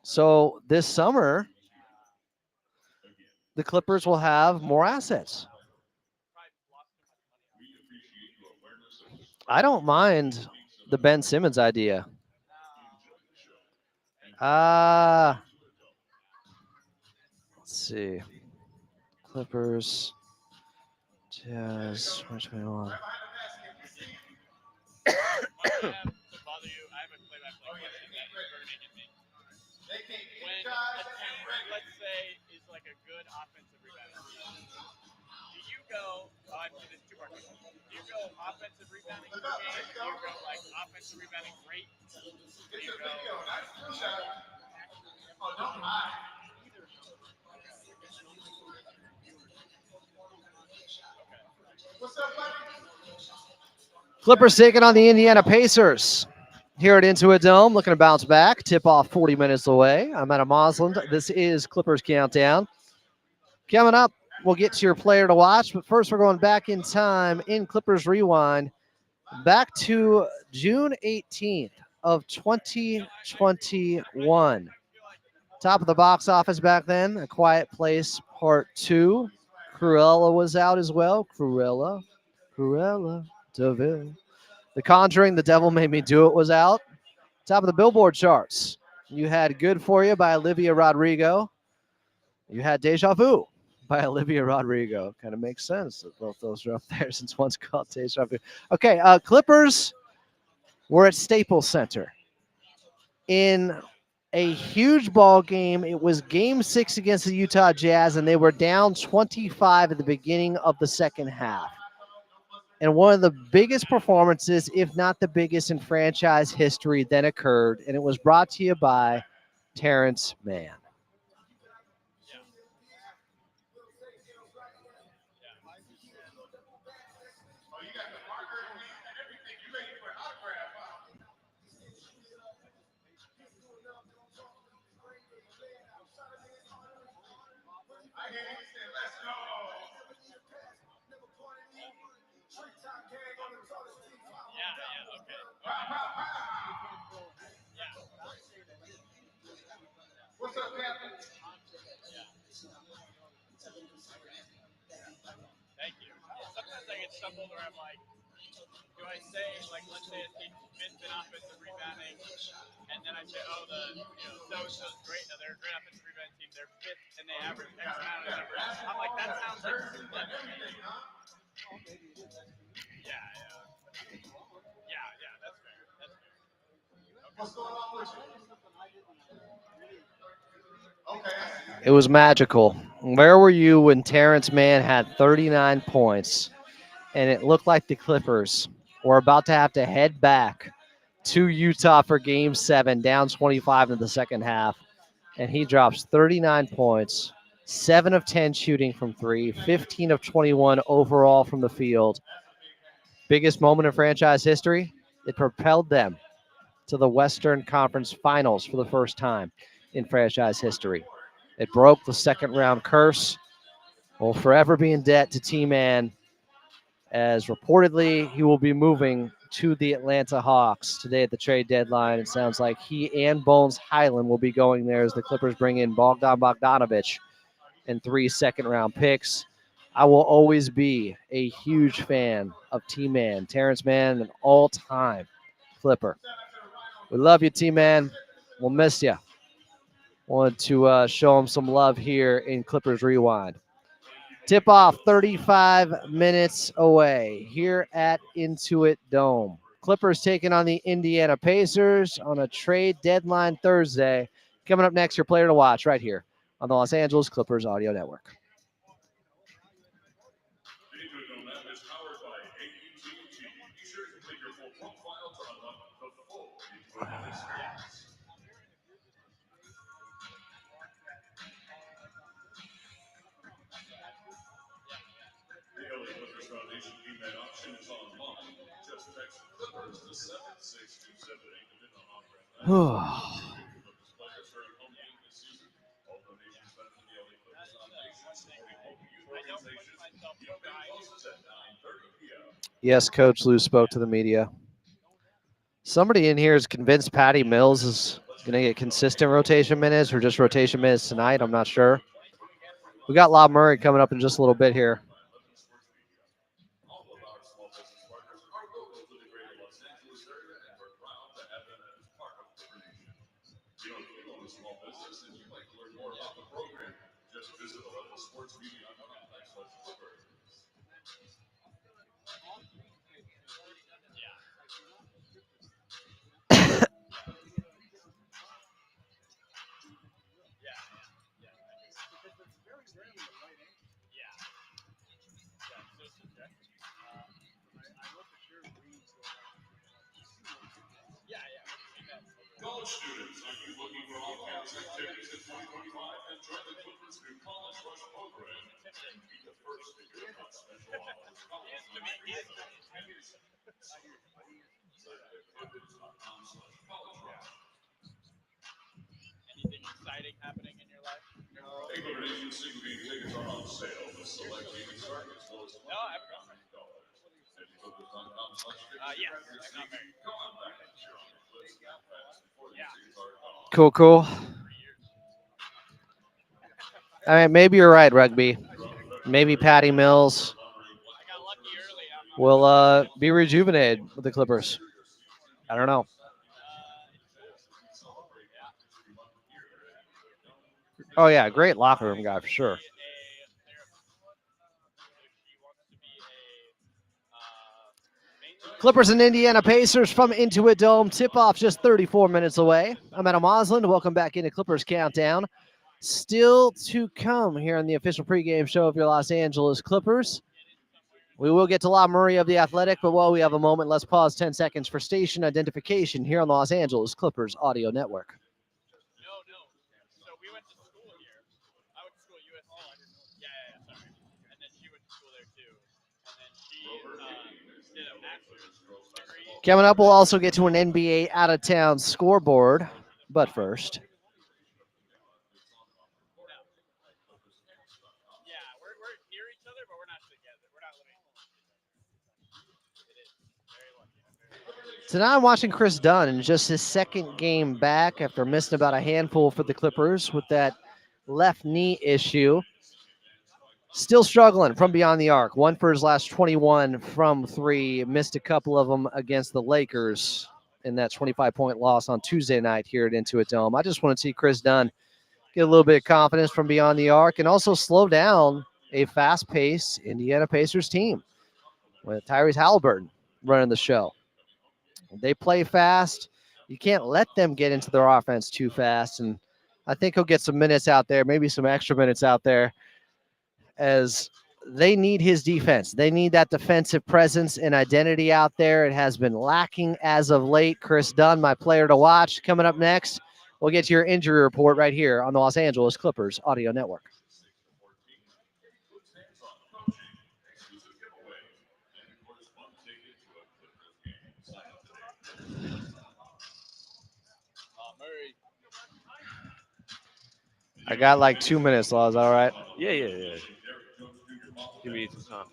So this summer, the Clippers will have more assets. I don't mind the Ben Simmons idea. Let's see. Clippers, Jazz, 2021. Let's say, is like a good offensive rebounder. Do you go, there's 2 more questions. Do you go offensive rebounding per game? Do you go like offensive rebounding rate? Do you go Clippers taking on the Indiana Pacers here at Intuit Dome, looking to bounce back. Tip off 40 minutes away. I'm at a Mosland. This is Clippers Countdown. Coming up, we'll get to your player to watch, but first we're going back in time in Clippers Rewind, back to June 18th of 2021. Top of the box office back then, A Quiet Place Part 2. Cruella was out as well. Cruella DeVille. The Conjuring, The Devil Made Me Do It was out. Top of the Billboard charts. You had Good For You by Olivia Rodrigo. You had Deja Vu by Olivia Rodrigo. Kind of makes sense that both those are up there since one's called Deja Vu. Okay, Clippers were at Staples Center in a huge ball game. It was Game 6 against the Utah Jazz, and they were down 25 at the beginning of the second half. And one of the biggest performances, if not the biggest in franchise history, then occurred, and it was brought to you by Terrence Mann. What's up, Captain? Thank you. Sometimes I get stumbled where I'm like, do I say, like, let's say a team fifth in offensive rebounding, and then I say, oh, so-and-so's great. No, they're a great offensive rebounding team. They're fifth, and they average X amount of numbers. I'm like, that sounds like a split to me. Yeah, that's fair. Okay. What's going on with you? It was magical. Where were you when Terrence Mann had 39 points and it looked like the Clippers were about to have to head back to Utah for Game 7, down 25 in the second half. And he drops 39 points, 7 of 10 shooting from 3, 15 of 21 overall from the field. Biggest moment in franchise history, it propelled them to the Western Conference Finals for the first time in franchise history. It broke the second round curse. Will forever be in debt to T-Man, as reportedly he will be moving to the Atlanta Hawks today at the trade deadline. It sounds like he and Bones Highland will be going there as the Clippers bring in Bogdan Bogdanovic and 3 second-round picks. I will always be a huge fan of T-Man, Terrence Mann, an all-time Clipper. We love you, T-Man. We'll miss you. Wanted to show him some love here in Clippers Rewind. Tip-off 35 minutes away here at Intuit Dome. Clippers taking on the Indiana Pacers on a trade deadline Thursday. Coming up next, your player to watch right here on the Los Angeles Clippers Audio Network. Yes, Coach Lou spoke to the media. Somebody in here is convinced Patty Mills is going to get consistent rotation minutes or just rotation minutes tonight. I'm not sure. We got Lob Murray coming up in just a little bit here. Anything exciting happening in your life? No, I'm yes, I'm not married. Cool. I mean, maybe you're right, Rugby. Maybe Patty Mills will be rejuvenated with the Clippers. I don't know. Oh, yeah, great locker room guy for sure. Clippers and Indiana Pacers from Intuit Dome. Tip-off just 34 minutes away. I'm Adam Osland. Welcome back into Clippers Countdown. Still to come here on the official pregame show of your Los Angeles Clippers. We will get to La Murray of The Athletic, but while we have a moment, let's pause 10 seconds for station identification here on the Los Angeles Clippers Audio Network. No. So we went to school here. I went to school at USC. Yeah, sorry. And then she went to school there too. And then she did a master's degree. Coming up, we'll also get to an NBA out-of-town scoreboard. But first, Yeah, we're near each other, but we're not together. We're not living. It is very lucky. tonight I'm watching Chris Dunn in just his second game back after missing about a handful for the Clippers with that left knee issue. Still struggling from beyond the arc. 1 for his last 21 from 3. Missed a couple of them against the Lakers in that 25-point loss on Tuesday night here at Intuit Dome. I just want to see Chris Dunn get a little bit of confidence from beyond the arc and also slow down a fast-paced Indiana Pacers team with Tyrese Halliburton running the show. They play fast. You can't let them get into their offense too fast, and I think he'll get some minutes out there, maybe some extra minutes out there, as they need his defense. They need that defensive presence and identity out there. It has been lacking as of late. Chris Dunn, my player to watch. Coming up next, we'll get to your injury report right here on the Los Angeles Clippers Audio Network. I got like 2 minutes, Law. Is that all right? Yeah. Give me some time.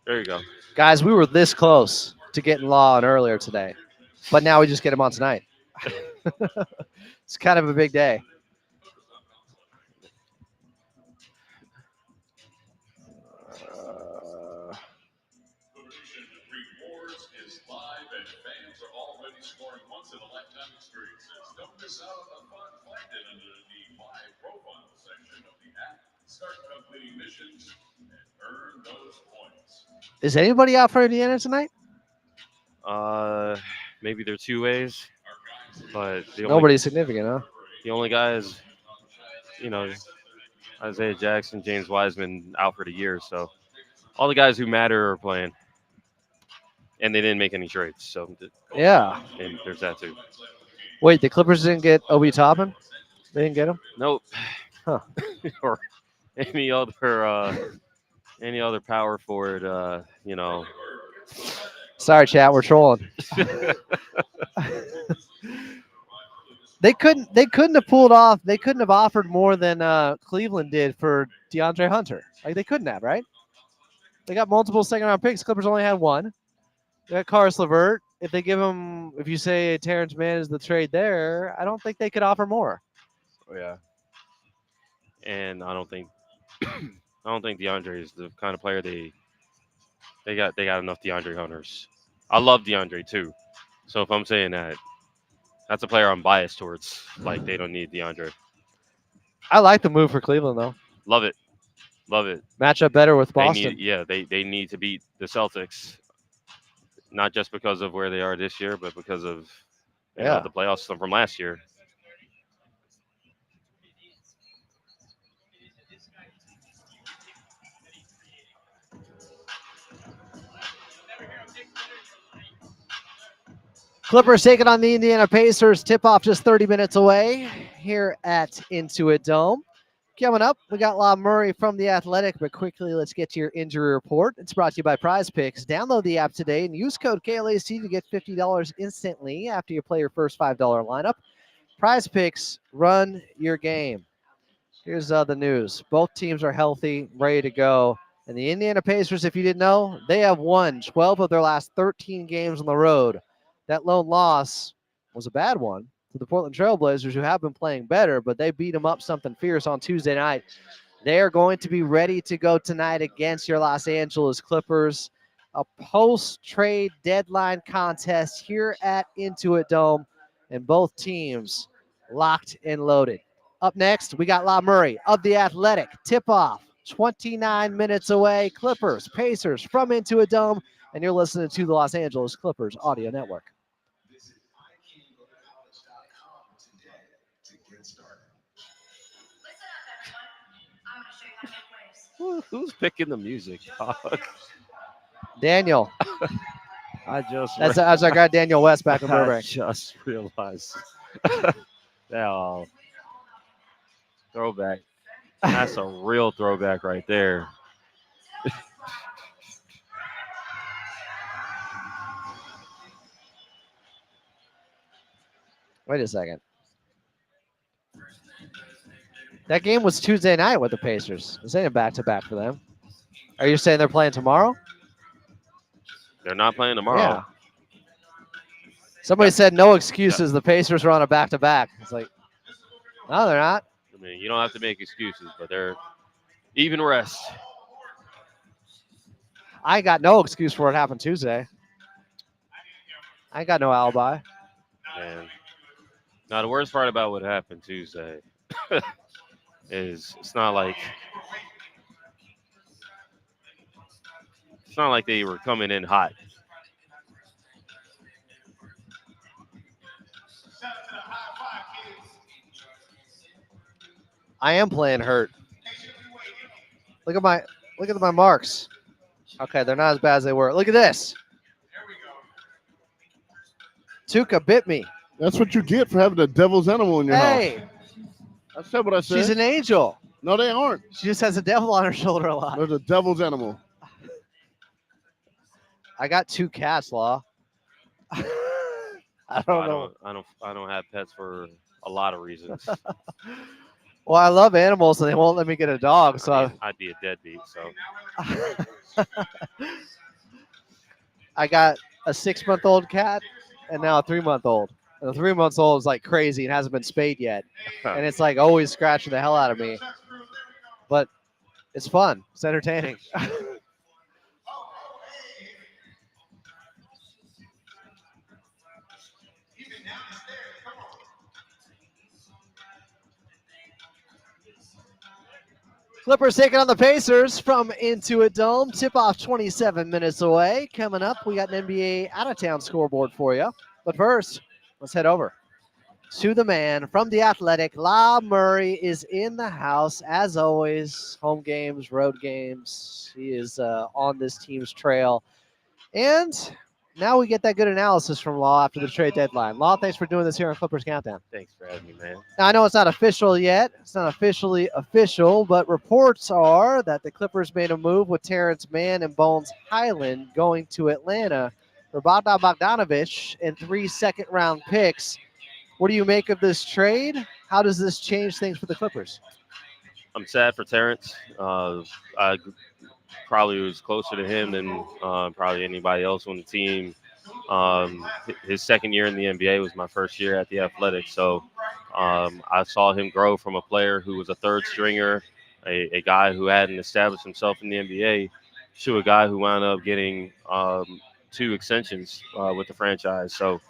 There you go. Guys, we were this close to getting Law on earlier today, but now we just get him on tonight. It's kind of a big day. Is anybody out for Indiana tonight? Maybe they're two ways, but Nobody's significant, huh? the only guys, Isaiah Jackson, James Wiseman out for the year. So all the guys who matter are playing, and they didn't make any trades. So Yeah. and there's that too. Wait, the Clippers didn't get Obi Toppin? They didn't get him? Nope. Huh. Or any other power forward. Sorry, chat. We're trolling. They couldn't have pulled off. They couldn't have offered more than Cleveland did for DeAndre Hunter. Like they couldn't have, right? They got multiple second-round picks. Clippers only had one. They got Karis LeVert. If you say Terrence Mann is the trade there, I don't think they could offer more. Yeah. And I don't think DeAndre is the kind of player they got enough DeAndre Hunters. I love DeAndre too. So if I'm saying that, that's a player I'm biased towards. Like they don't need DeAndre. I like the move for Cleveland though. Love it. Match up better with They Boston. they need to beat the Celtics. Not just because of where they are this year, but because of the playoffs from last year. Clippers taking on the Indiana Pacers. Tip-off just 30 minutes away here at Intuit Dome. Coming up, we got La Murray from The Athletic, but quickly, let's get to your injury report. It's brought to you by Prize Picks. Download the app today and use code KLAC to get $50 instantly after you play your first $5 lineup. Prize Picks, run your game. Here's the news. Both teams are healthy, ready to go. And the Indiana Pacers, if you didn't know, they have won 12 of their last 13 games on the road. That lone loss was a bad one to the Portland Trailblazers, who have been playing better, but they beat them up something fierce on Tuesday night. They are going to be ready to go tonight against your Los Angeles Clippers. A post-trade deadline contest here at Intuit Dome, and both teams locked and loaded. Up next, we got La Murray of The Athletic. Tip-off, 29 minutes away. Clippers, Pacers from Intuit Dome, and you're listening to the Los Angeles Clippers Audio Network. Who's picking the music? Daniel. That's That's our guy Daniel West back in I Burbank. just realized. Yeah, throwback. That's a real throwback right there. Wait a second. That game was Tuesday night with the Pacers. This ain't a back-to-back for them. Are you saying they're playing tomorrow? They're not playing tomorrow. Yeah. Somebody said no excuses. The Pacers are on a back-to-back. It's like, no, they're not. I mean, you don't have to make excuses, but they're even rest. I got no excuse for what happened Tuesday. I ain't got no alibi. And now the worst part about what happened Tuesday is it's not like they were coming in hot. I am playing hurt. Look at my marks. Okay, they're not as bad as they were. Look at this. Tuca bit me. That's what you get for having a devil's animal in your house. Hey, I said what I said. she's an angel. No, they aren't. She just has a devil on her shoulder a lot. There's a devil's animal. I got 2 cats, Law. I don't know. I don't have pets for a lot of reasons. Well, I love animals, and they won't let me get a dog. So I mean, I'd be a deadbeat. So I got a 6-month-old cat and now a 3-month-old. And the 3-month-old is like crazy and hasn't been spayed yet, and it's like always scratching the hell out of me. But it's fun. It's entertaining. Clippers taking on the Pacers from Intuit Dome. Tip-off 27 minutes away. Coming up, we got an NBA out-of-town scoreboard for you. But first, let's head over to the man from The Athletic. La Murray is in the house, as always. Home games, road games. He is on this team's trail. And now we get that good analysis from Law after the trade deadline. Law, thanks for doing this here on Clippers Countdown. thanks for having me, man. Now, I know it's not official yet. It's not officially official, but reports are that the Clippers made a move with Terrence Mann and Bones Highland going to Atlanta for Bogdan Bogdanovic and 3 second-round picks. What do you make of this trade? How does this change things for the Clippers? I'm sad for Terrence. I probably was closer to him than probably anybody else on the team. His second year in the NBA was my first year at the Athletic, so I saw him grow from a player who was a third stringer, a guy who hadn't established himself in the NBA, to a guy who wound up getting 2 extensions with the franchise. So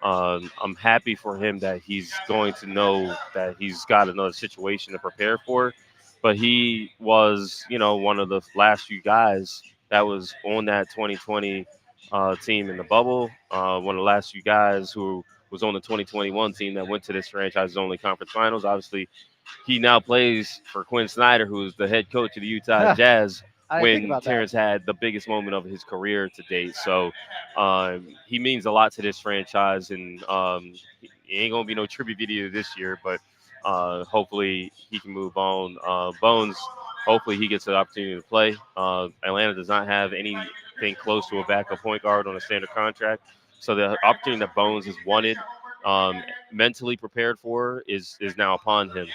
I'm happy for him that he's going to know that he's got another situation to prepare for. But he was, one of the last few guys that was on that 2020 team in the bubble. One of the last few guys who was on the 2021 team that went to this franchise's only conference finals. Obviously, he now plays for Quinn Snyder, who is the head coach of the Utah Jazz when Terrence had the biggest moment of his career to date. So he means a lot to this franchise, and he ain't going to be no tribute video this year, but hopefully he can move on. Bones, hopefully he gets the opportunity to play. Atlanta does not have anything close to a backup point guard on a standard contract. So the opportunity that Bones has wanted, mentally prepared for, is now upon him.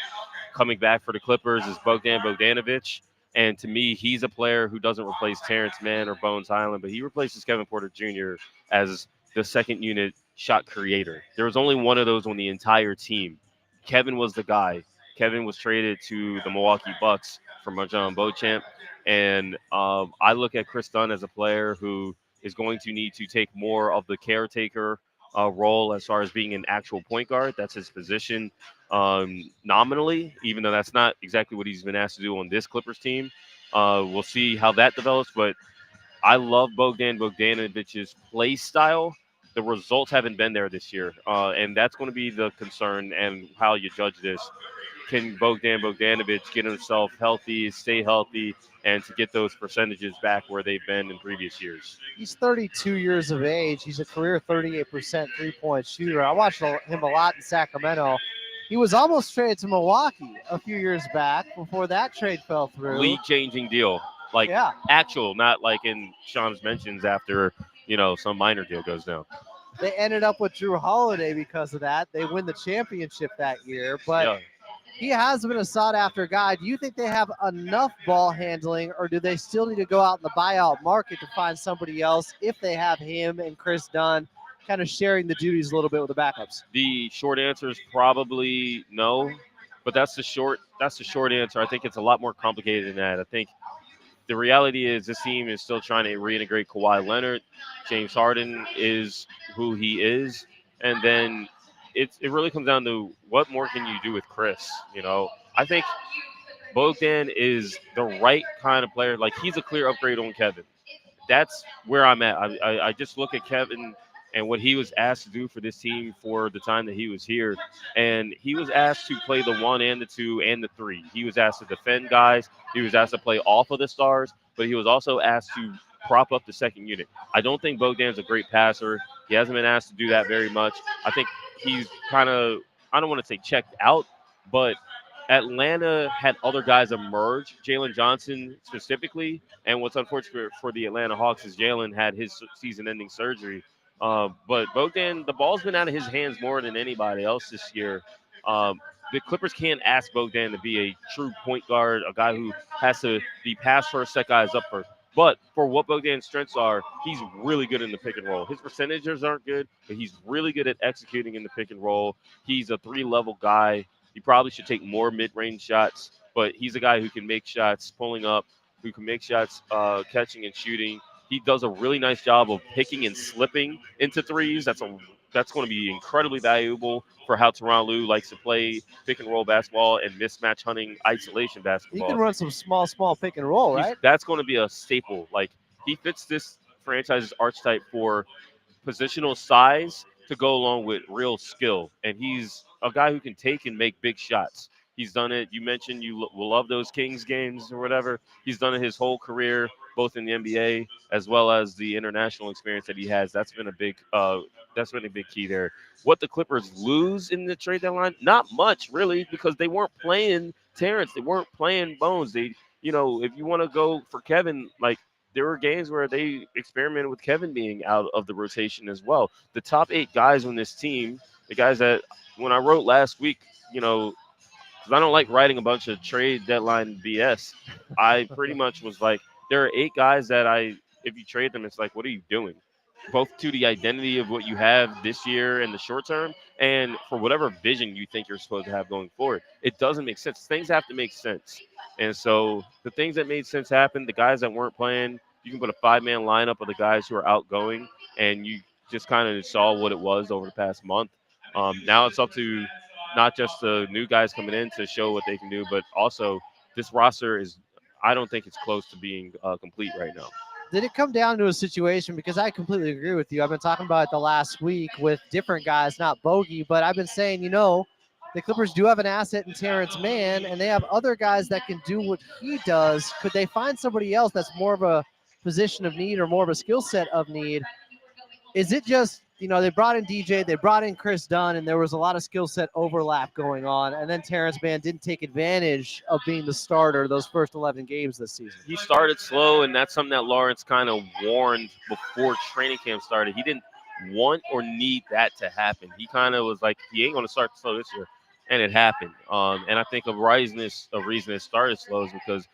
Coming back for the Clippers is Bogdan Bogdanovic. And to me, he's a player who doesn't replace Terrence Mann or Bones Highland, but he replaces Kevin Porter Jr. as the second unit shot creator. There was only one of those on the entire team. Kevin was the guy. Kevin was traded to the Milwaukee Bucks from Rajon Beauchamp. And I look at Chris Dunn as a player who is going to need to take more of the caretaker role as far as being an actual point guard. That's his position nominally, even though that's not exactly what he's been asked to do on this Clippers team. We'll see how that develops, but I love Bogdan Bogdanovic's play style. The results haven't been there this year, and that's going to be the concern and how you judge this. Can Bogdan Bogdanovic get himself healthy, stay healthy, and to get those percentages back where they've been in previous years? He's 32 years of age. He's a career 38% three-point shooter. I watched him a lot in Sacramento. He was almost traded to Milwaukee a few years back before that trade fell through. League-changing deal. Actual, not like in Sean's mentions after, some minor deal goes down. They ended up with Drew Holiday because of that. They win the championship that year, but he has been a sought-after guy. Do you think they have enough ball handling, or do they still need to go out in the buyout market to find somebody else if they have him and Chris Dunn kind of sharing the duties a little bit with the backups? The short answer is probably no, but that's the short answer. I think it's a lot more complicated than that. I think the reality is this team is still trying to reintegrate Kawhi Leonard. James Harden is who he is, and then it really comes down to what more can you do with Chris. I think Bogdan is the right kind of player. Like, he's a clear upgrade on Kevin. That's where I'm at. I just look at Kevin and what he was asked to do for this team for the time that he was here. And he was asked to play the 1 and the 2 and the 3. He was asked to defend guys. He was asked to play off of the stars, but he was also asked to prop up the second unit. I don't think Bogdan's a great passer. He hasn't been asked to do that very much. I think he's kind of, I don't want to say checked out, but Atlanta had other guys emerge, Jalen Johnson specifically. And what's unfortunate for the Atlanta Hawks is Jalen had his season-ending surgery. But Bogdan, the ball's been out of his hands more than anybody else this year. Um, the Clippers can't ask Bogdan to be a true point guard, a guy who has to be pass first, set guys up first. But for what Bogdan's strengths are, he's really good in the pick and roll. His percentages aren't good, but he's really good at executing in the pick and roll. He's a 3-level guy. He probably should take more mid-range shots, but he's a guy who can make shots pulling up, who can make shots catching and shooting. He does a really nice job of picking and slipping into threes. That's going to be incredibly valuable for how Teron Lue likes to play pick and roll basketball and mismatch hunting isolation He basketball. can run some small pick and roll, right? That's going to be a staple. Like, he fits this franchise's archetype for positional size to go along with real skill. And he's a guy who can take and make big shots. He's done it. You mentioned you will love those Kings games or whatever. He's done it his whole career, both in the NBA as well as the international experience that he has. That's been a big key there. What the Clippers lose in the trade deadline? Not much, really, because they weren't playing Terrence. They weren't playing Bones. If you want to go for Kevin, like, there were games where they experimented with Kevin being out of the rotation as well. The top 8 guys on this team, the guys that when I wrote last week, because I don't like writing a bunch of trade deadline BS, I pretty much was like, there are 8 guys that if you trade them, it's like, what are you doing? Both to the identity of what you have this year in the short term and for whatever vision you think you're supposed to have going forward. It doesn't make sense. Things have to make sense. And so the things that made sense happened. The guys that weren't playing, you can put a 5-man lineup of the guys who are outgoing, and you just kind of saw what it was over the past month. Now it's up to not just the new guys coming in to show what they can do, but also this roster is, I don't think it's close to being complete right now. Did it come down to a situation, because I completely agree with you. I've been talking about it the last week with different guys, not Bogey, but I've been saying, the Clippers do have an asset in Terrence Mann, and they have other guys that can do what he does. Could they find somebody else that's more of a position of need or more of a skill set of need? Is it just, they brought in DJ, they brought in Chris Dunn, and there was a lot of skill set overlap going on, and then Terrence Mann didn't take advantage of being the starter those first 11 games this season? He started slow, and that's something that Lawrence kind of warned before training camp started. He didn't want or need that to happen. He kind of was like, he ain't going to start slow this year, and it happened. And I think a reason it started slow is because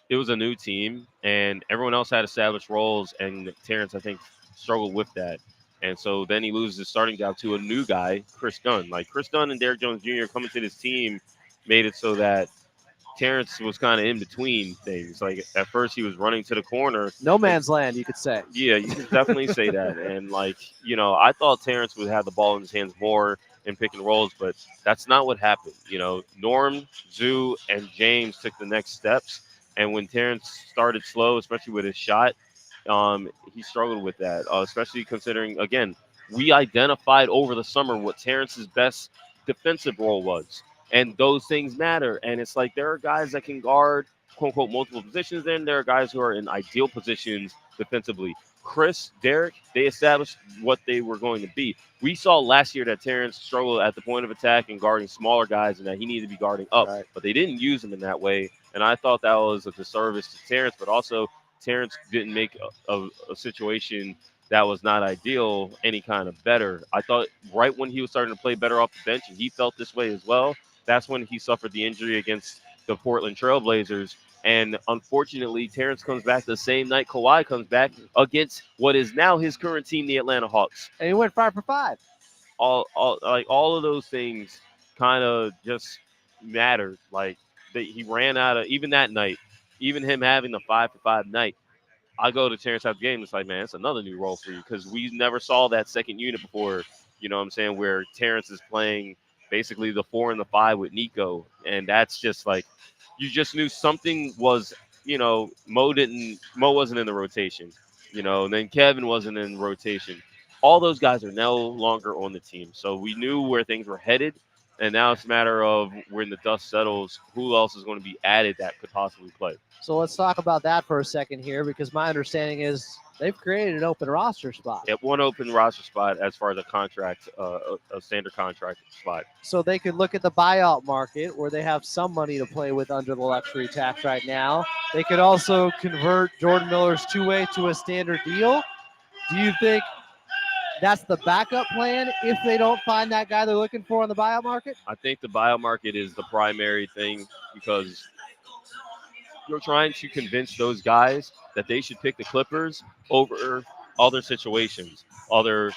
it was a new team, and everyone else had established roles, and Terrence, I think, struggled with that. And so then he loses his starting job to a new guy, Chris Dunn. Like, Chris Dunn and Derrick Jones Jr. coming to this team made it so that Terrence was kind of in between things. Like, at first he was running to the corner. No man's land, you could say. Yeah, you can definitely say that. And, I thought Terrence would have the ball in his hands more in pick and rolls, but that's not what happened. Norm, Zoo, and James took the next steps. And when Terrence started slow, especially with his shot, he struggled with that, especially considering, again, we identified over the summer what Terrence's best defensive role was. And those things matter. And it's like there are guys that can guard, quote unquote, multiple positions. Then there are guys who are in ideal positions defensively. Chris, Derek, they established what they were going to be. We saw last year that Terrence struggled at the point of attack and guarding smaller guys, and that he needed to be guarding up. Right. But they didn't use him in that way. And I thought that was a disservice to Terrence, but also Terrence didn't make a situation that was not ideal any kind of better. I thought right when he was starting to play better off the bench, and he felt this way as well, that's when he suffered the injury against the Portland Trailblazers. And unfortunately, Terrence comes back the same night Kawhi comes back against what is now his current team, the Atlanta Hawks. And he went 5 for 5. All of those things kind of just mattered. Like, he ran out of, even that night, even him having the 5 for 5 night. I go to Terrence after the game. It's like, man, it's another new role for you, because we never saw that second unit before. You know what I'm saying? Where Terrence is playing basically the 4 and the 5 with Nico, and that's just like, you just knew something was. Mo wasn't in the rotation. And then Kevin wasn't in rotation. all those guys are no longer on the team. So we knew where things were headed, and now it's a matter of when the dust settles, who else is going to be added that could possibly play. So let's talk about that for a second here, because my understanding is they've created an open roster spot. At one open roster spot as far as a contract, a standard contract spot. So they could look at the buyout market where they have some money to play with under the luxury tax right now. They could also convert Jordan Miller's two-way to a standard deal. Do you think that's the backup plan if they don't find that guy they're looking for on the buyout market? I think the buyout market is the primary thing because you're trying to convince those guys that they should pick the Clippers over other situations where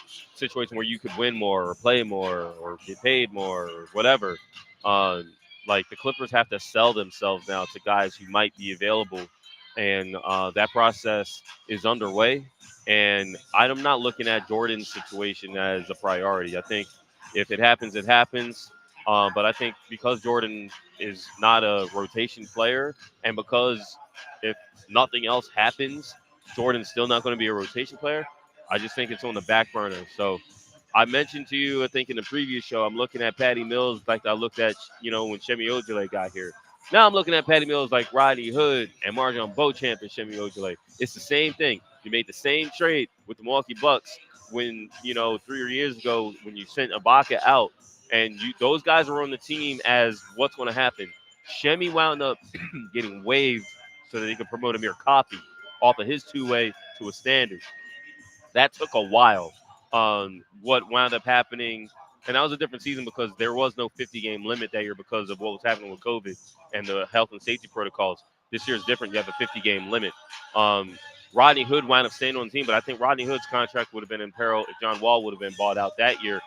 you could win more or play more or get paid more or whatever. Like the Clippers have to sell themselves now to guys who might be available, and that process is underway. And I'm not looking at Jordan's situation as a priority. I think if it happens, it happens. But I think because Jordan is not a rotation player, and because if nothing else happens, Jordan's still not going to be a rotation player, I just think it's on the back burner. So I mentioned to you, I think in the previous show, I'm looking at Patty Mills like I looked at, when Shemi Ojale got here. Now I'm looking at Patty Mills like Rodney Hood and Marjon Beauchamp and Shemi Ojale. It's the same thing. You made the same trade with the Milwaukee Bucks when, 3 years ago when you sent Ibaka out, and those guys were on the team as what's going to happen. Shemi wound up getting waived so that they could promote Amir Coffey off of his two-way to a standard. That took a while. What wound up happening, and that was a different season because there was no 50-game limit that year because of what was happening with COVID and the health and safety protocols. This year is different. You have a 50-game limit. Rodney Hood wound up staying on the team, but I think Rodney Hood's contract would have been in peril if John Wall would have been bought out that year,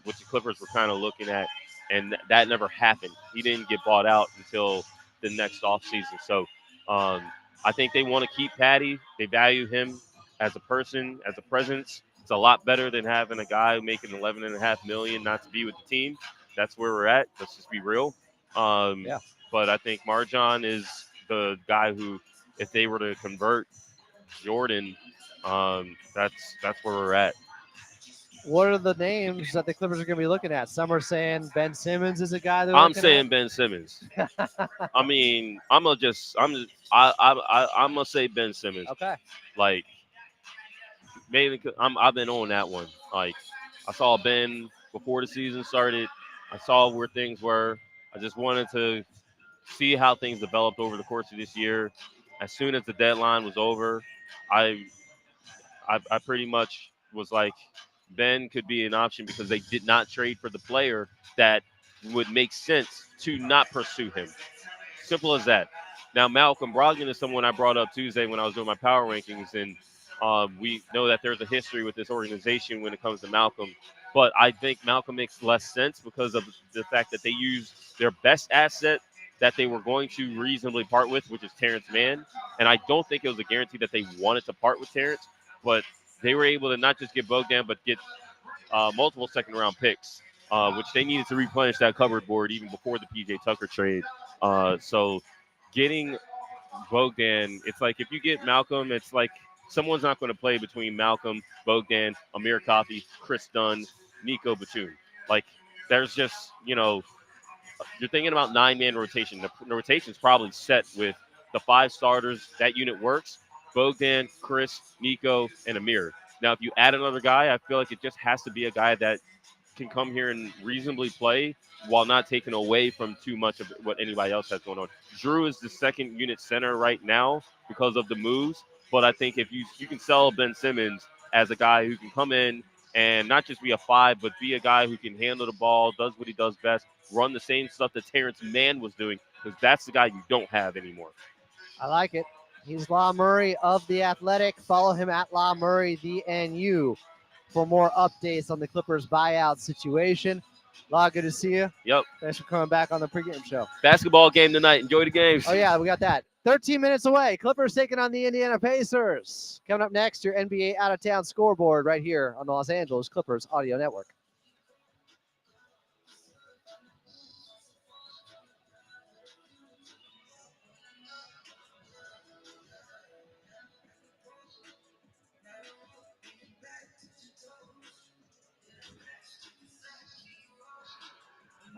which the Clippers were kind of looking at, and that never happened. He didn't get bought out until the next offseason. So I think they want to keep Patty. They value him as a person, as a presence. It's a lot better than having a guy making $11.5 million not to be with the team. That's where we're at. Let's just be real. Yeah. But I think Marjon is the guy who, if they were to convert Jordan, that's where we're at. What are the names that the Clippers are going to be looking at? Some are saying Ben Simmons is a guy they're I'm looking saying at. Ben Simmons. I mean, I'm gonna say Ben Simmons. Okay. Like, mainly, I've been on that one. Like, I saw Ben before the season started. I saw where things were. I just wanted to see how things developed over the course of this year. As soon as the deadline was over, I I pretty much was like, Ben could be an option because they did not trade for the player that would make sense to not pursue him. Simple as that. Now, Malcolm Brogdon is someone I brought up Tuesday when I was doing my power rankings, and we know that there's a history with this organization when it comes to Malcolm. But I think Malcolm makes less sense because of the fact that they used their best asset that they were going to reasonably part with, which is Terrence Mann. And I don't think it was a guarantee that they wanted to part with Terrence, but they were able to not just get Bogdan, but get multiple second-round picks, which they needed to replenish that cupboard board even before the P.J. Tucker trade. So getting Bogdan, it's like if you get Malcolm, it's like someone's not going to play between Malcolm, Bogdan, Amir Coffey, Chris Dunn, Nico Batum. Like, there's just, you're thinking about 9-man rotation. The rotation's probably set with the 5 starters. That unit works. Bogdan, Chris, Nico, and Amir. Now, if you add another guy, I feel like it just has to be a guy that can come here and reasonably play while not taking away from too much of what anybody else has going on. Drew is the second unit center right now because of the moves, but I think if you can sell Ben Simmons as a guy who can come in and not just be a 5, but be a guy who can handle the ball, does what he does best, run the same stuff that Terrence Mann was doing, because that's the guy you don't have anymore. I like it. He's Law Murray of The Athletic. Follow him at Law Murray, DNU, for more updates on the Clippers buyout situation. Law, good to see you. Yep. Thanks for coming back on the pregame show. Basketball game tonight. Enjoy the games. Oh, yeah, we got that. 13 minutes away. Clippers taking on the Indiana Pacers. Coming up next, your NBA out-of-town scoreboard right here on the Los Angeles Clippers Audio Network.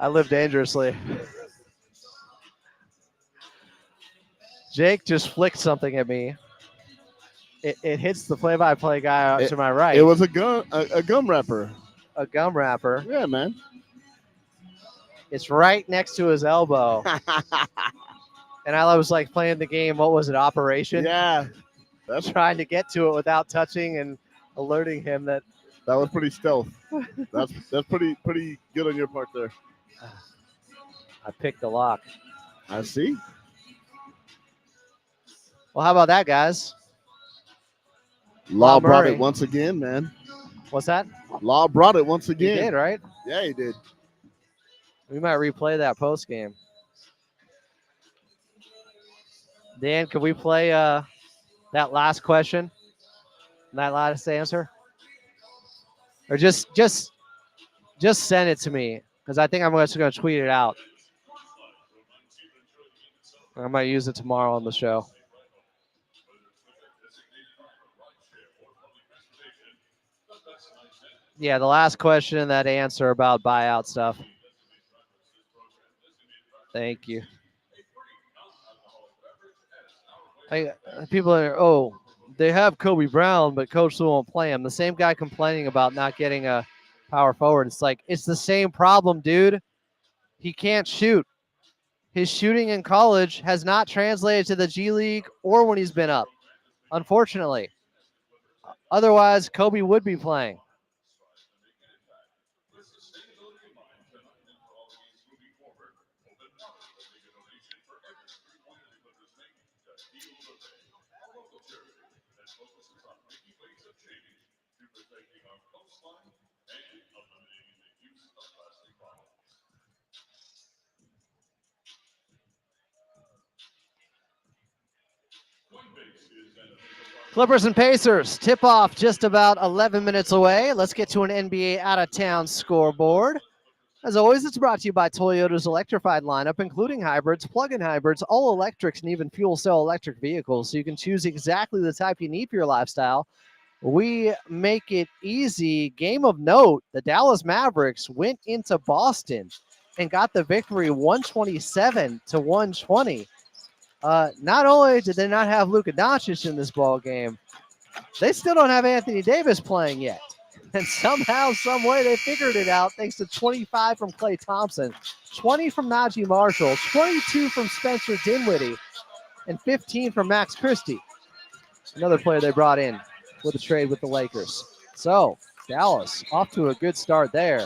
I live dangerously. Jake just flicked something at me. It hits the play-by-play guy out to my right. It was a gum wrapper. A gum wrapper. Yeah, man. It's right next to his elbow. And I was like playing the game. What was it? Operation. Yeah, that's Trying to get to it without touching and alerting him that. that was pretty stealth. That's pretty good on your part there. I picked the lock. I see. Well, how about that, guys? Law brought Murray. it once again, man. What's that? Law brought it once He again. did, right? Yeah, he did. We might replay that post game. Dan, can we play that last question? That last answer? Or just send it to me, because I think I'm just going to tweet it out. I might use it tomorrow on the show. Yeah, the last question and that answer about buyout stuff. Thank you. People are, they have Kobe Brown, but coach still won't play him. The same guy complaining about not getting a power forward. It's like, it's the same problem, dude. He can't shoot. His shooting in college has not translated to the G League or when he's been up, unfortunately. Otherwise, Kobe would be playing. Clippers and Pacers tip off just about 11 minutes away. Let's get to an NBA out-of-town scoreboard. As always, it's brought to you by Toyota's electrified lineup, including hybrids, plug-in hybrids, all electrics, and even fuel cell electric vehicles, so you can choose exactly the type you need for your lifestyle. We make it easy. Game of note, the Dallas Mavericks went into Boston and got the victory 127-120. Not only did they not have Luka Doncic in this ball game, they still don't have Anthony Davis playing yet. And somehow, some way, they figured it out thanks to 25 from Klay Thompson, 20 from Najee Marshall, 22 from Spencer Dinwiddie, and 15 from Max Christie, another player they brought in with a trade with the Lakers. So, Dallas off to a good start there.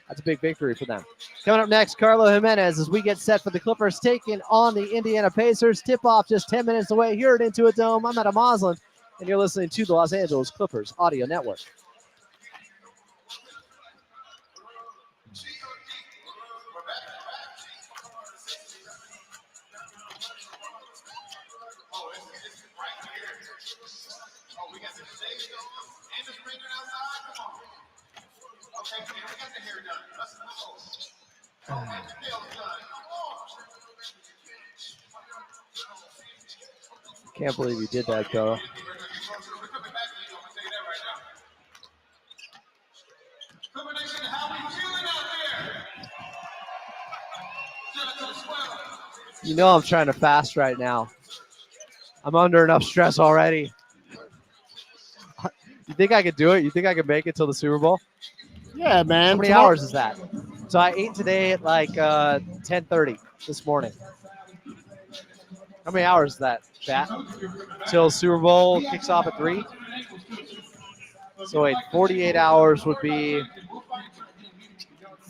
That's a big victory for them. Coming up next, Carlo Jimenez as we get set for the Clippers taking on the Indiana Pacers. Tip-off just 10 minutes away here at Intuit Dome. I'm Adam Moslin, and you're listening to the Los Angeles Clippers Audio Network. Can't believe you did that, though. You know I'm trying to fast right now. I'm under enough stress already. You think I could do it? You think I could make it till the Super Bowl? Yeah, man. How many hours is that? So I ate today at like 10:30 this morning. How many hours is that, chat? Till Super Bowl kicks off at 3? So wait, 48 hours would be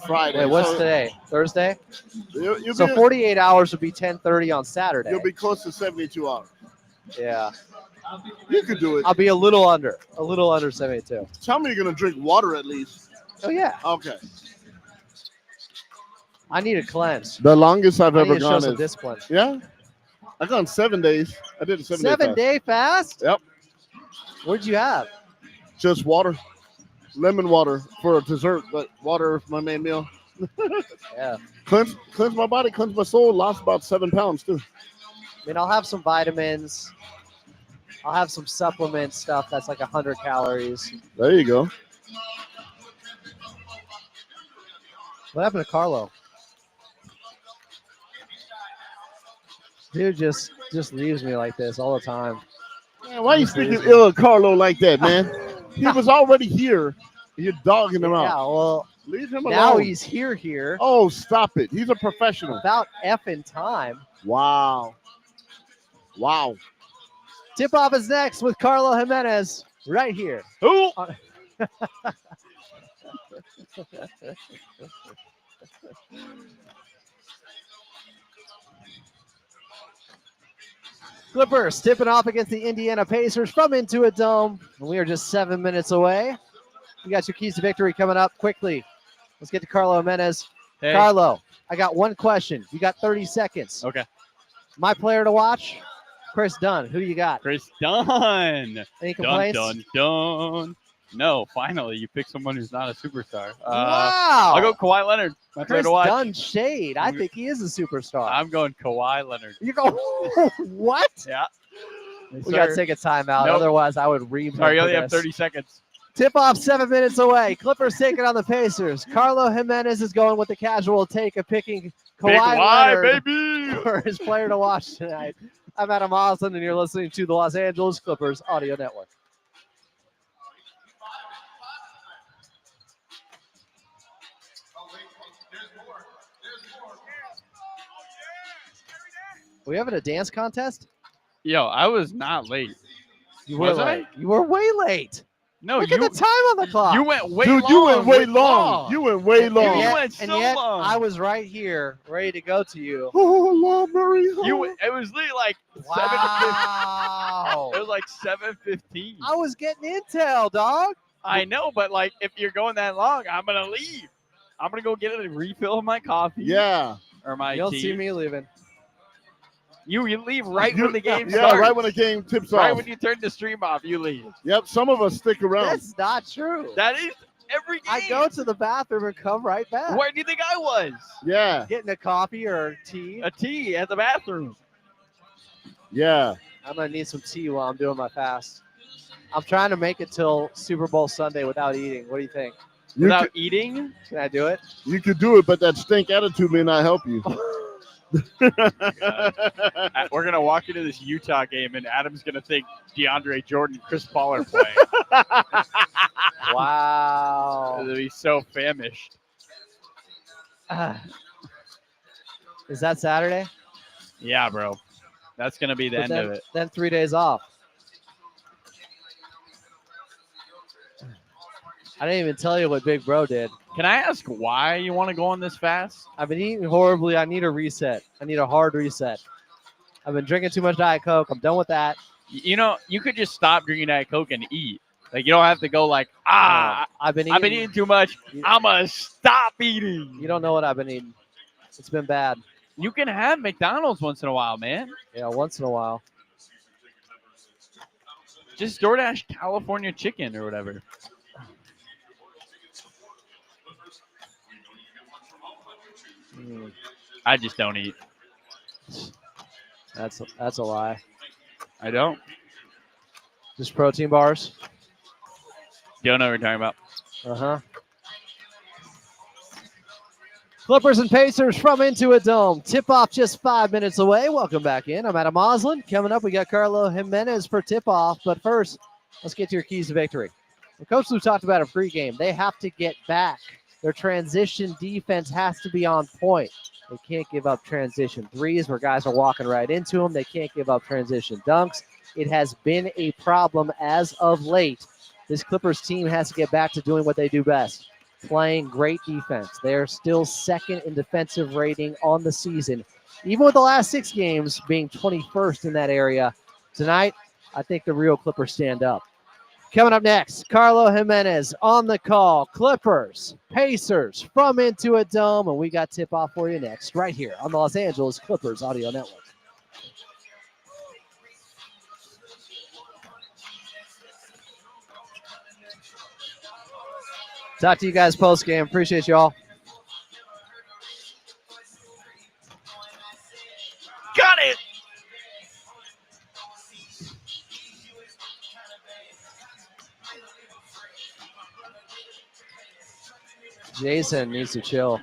Friday. Wait, what's today? Thursday? You'll So be, 48 hours would be 10:30 on Saturday. You'll be close to 72 hours. Yeah. You could do it. I'll be a little under 72. Tell me you're going to drink water at least. Oh, yeah. Okay. I need a cleanse. The longest I've I ever need to show gone some is, discipline. yeah, I've gone 7 days. I did a 7 day fast. 7-day fast? Yep. What'd you have? Just water, lemon water for a dessert, but water is my main meal. Yeah. Cleanse my body, cleanse my soul. Lost about 7 pounds too. I mean, I'll have some vitamins. I'll have some supplement stuff that's like 100 calories. There you go. What happened to Carlo? Dude just leaves me like this all the time. Man, why are you Just leaves speaking me. ill of Carlo like that, man? He was already here. You're dogging him Yeah, out. well, Leave him now alone. he's here. Oh, stop it. He's a professional. About effing time. Wow. Wow. Tip off is next with Carlo Jimenez right here. Who? Clippers tipping off against the Indiana Pacers from Intuit Dome. And we are just 7 minutes away. You got your keys to victory coming up quickly. Let's get to Carlo Jimenez. Hey. Carlo, I got one question. You got 30 seconds. Okay. My player to watch, Chris Dunn. Who do you got? Chris Dunn. Any Dun, complaints? dun, dun. No, finally, you pick someone who's not a superstar. Wow. I'll go Kawhi Leonard. My player Chris to watch. Dunn shade. I think he is a superstar. I'm going Kawhi Leonard. You go, what? Yeah. We got to take a timeout. Nope. Otherwise, I would read. Sorry, you only have 30 seconds. Tip off 7 minutes away. Clippers taking on the Pacers. Carlo Jimenez is going with the casual take of picking Kawhi Leonard baby. for his player to watch tonight. I'm Adam Osland, and you're listening to the Los Angeles Clippers Audio Network. Are we having a dance contest? Yo, I was not late. You were Was late. I? You were way late. No, Look you. at the time on the clock. You went way Dude, long. you went way with long. You went way And long. you yet, went and so yet long. I was right here, ready to go to you. Oh, Lord Mary. It was literally like 7:15. Wow. It was like 7:15. I was getting intel, dog. I know, but like if you're going that long, I'm gonna leave. I'm gonna go get a refill of my coffee. Yeah. Or my You'll tea. see me leaving. You leave right when the game Yeah, starts. right when the game tips Right off. when you turn the stream off, you leave. Yep, some of us stick around. That's not true. That is every game. I go to the bathroom and come right back. Where do you think I was? Yeah, Getting a coffee or tea. A tea at the bathroom. yeah. I'm going to need some tea while I'm doing my fast. I'm trying to make it till Super Bowl Sunday without eating. What do you think? You Without could, eating? Can I do it? you could do it, but that stink attitude may not help you. We're gonna walk into this Utah game, and Adam's gonna think DeAndre Jordan, Chris Paul are playing. Wow. He'll be so famished. Is that Saturday? Yeah, bro. That's gonna be the But end then, of it. Then 3 days off. I didn't even tell you what Big Bro did. Can I ask why you want to go on this fast? I've been eating horribly. I need a reset. I need a hard reset. I've been drinking too much Diet Coke. I'm done with that. You know, you could just stop drinking Diet Coke and eat. Like you don't have to go like, I've been eating too much. I'm gonna stop eating. You don't know what I've been eating. It's been bad. You can have McDonald's once in a while, man. Yeah, once in a while. Just DoorDash California chicken or whatever. I just don't eat. That's a lie. I don't. Just protein bars. Don't know what you're talking about. Uh-huh. Clippers and Pacers from Intuit Dome. Tip-off just 5 minutes away. Welcome back in. I'm Adam Osland. Coming up, we got Carlo Jimenez for tip-off. But first, let's get to your keys to victory. And Coach Lou talked about a pregame. They have to get back. Their transition defense has to be on point. They can't give up transition threes where guys are walking right into them. They can't give up transition dunks. It has been a problem as of late. This Clippers team has to get back to doing what they do best, playing great defense. They're still second in defensive rating on the season, even with the last 6 games being 21st in that area. Tonight, I think the real Clippers stand up. Coming up next, Carlo Jimenez on the call. Clippers, Pacers from Intuit Dome, and we got tip-off for you next right here on the Los Angeles Clippers Audio Network. Talk to you guys post-game. Appreciate you all. Got it. Jason needs to chill.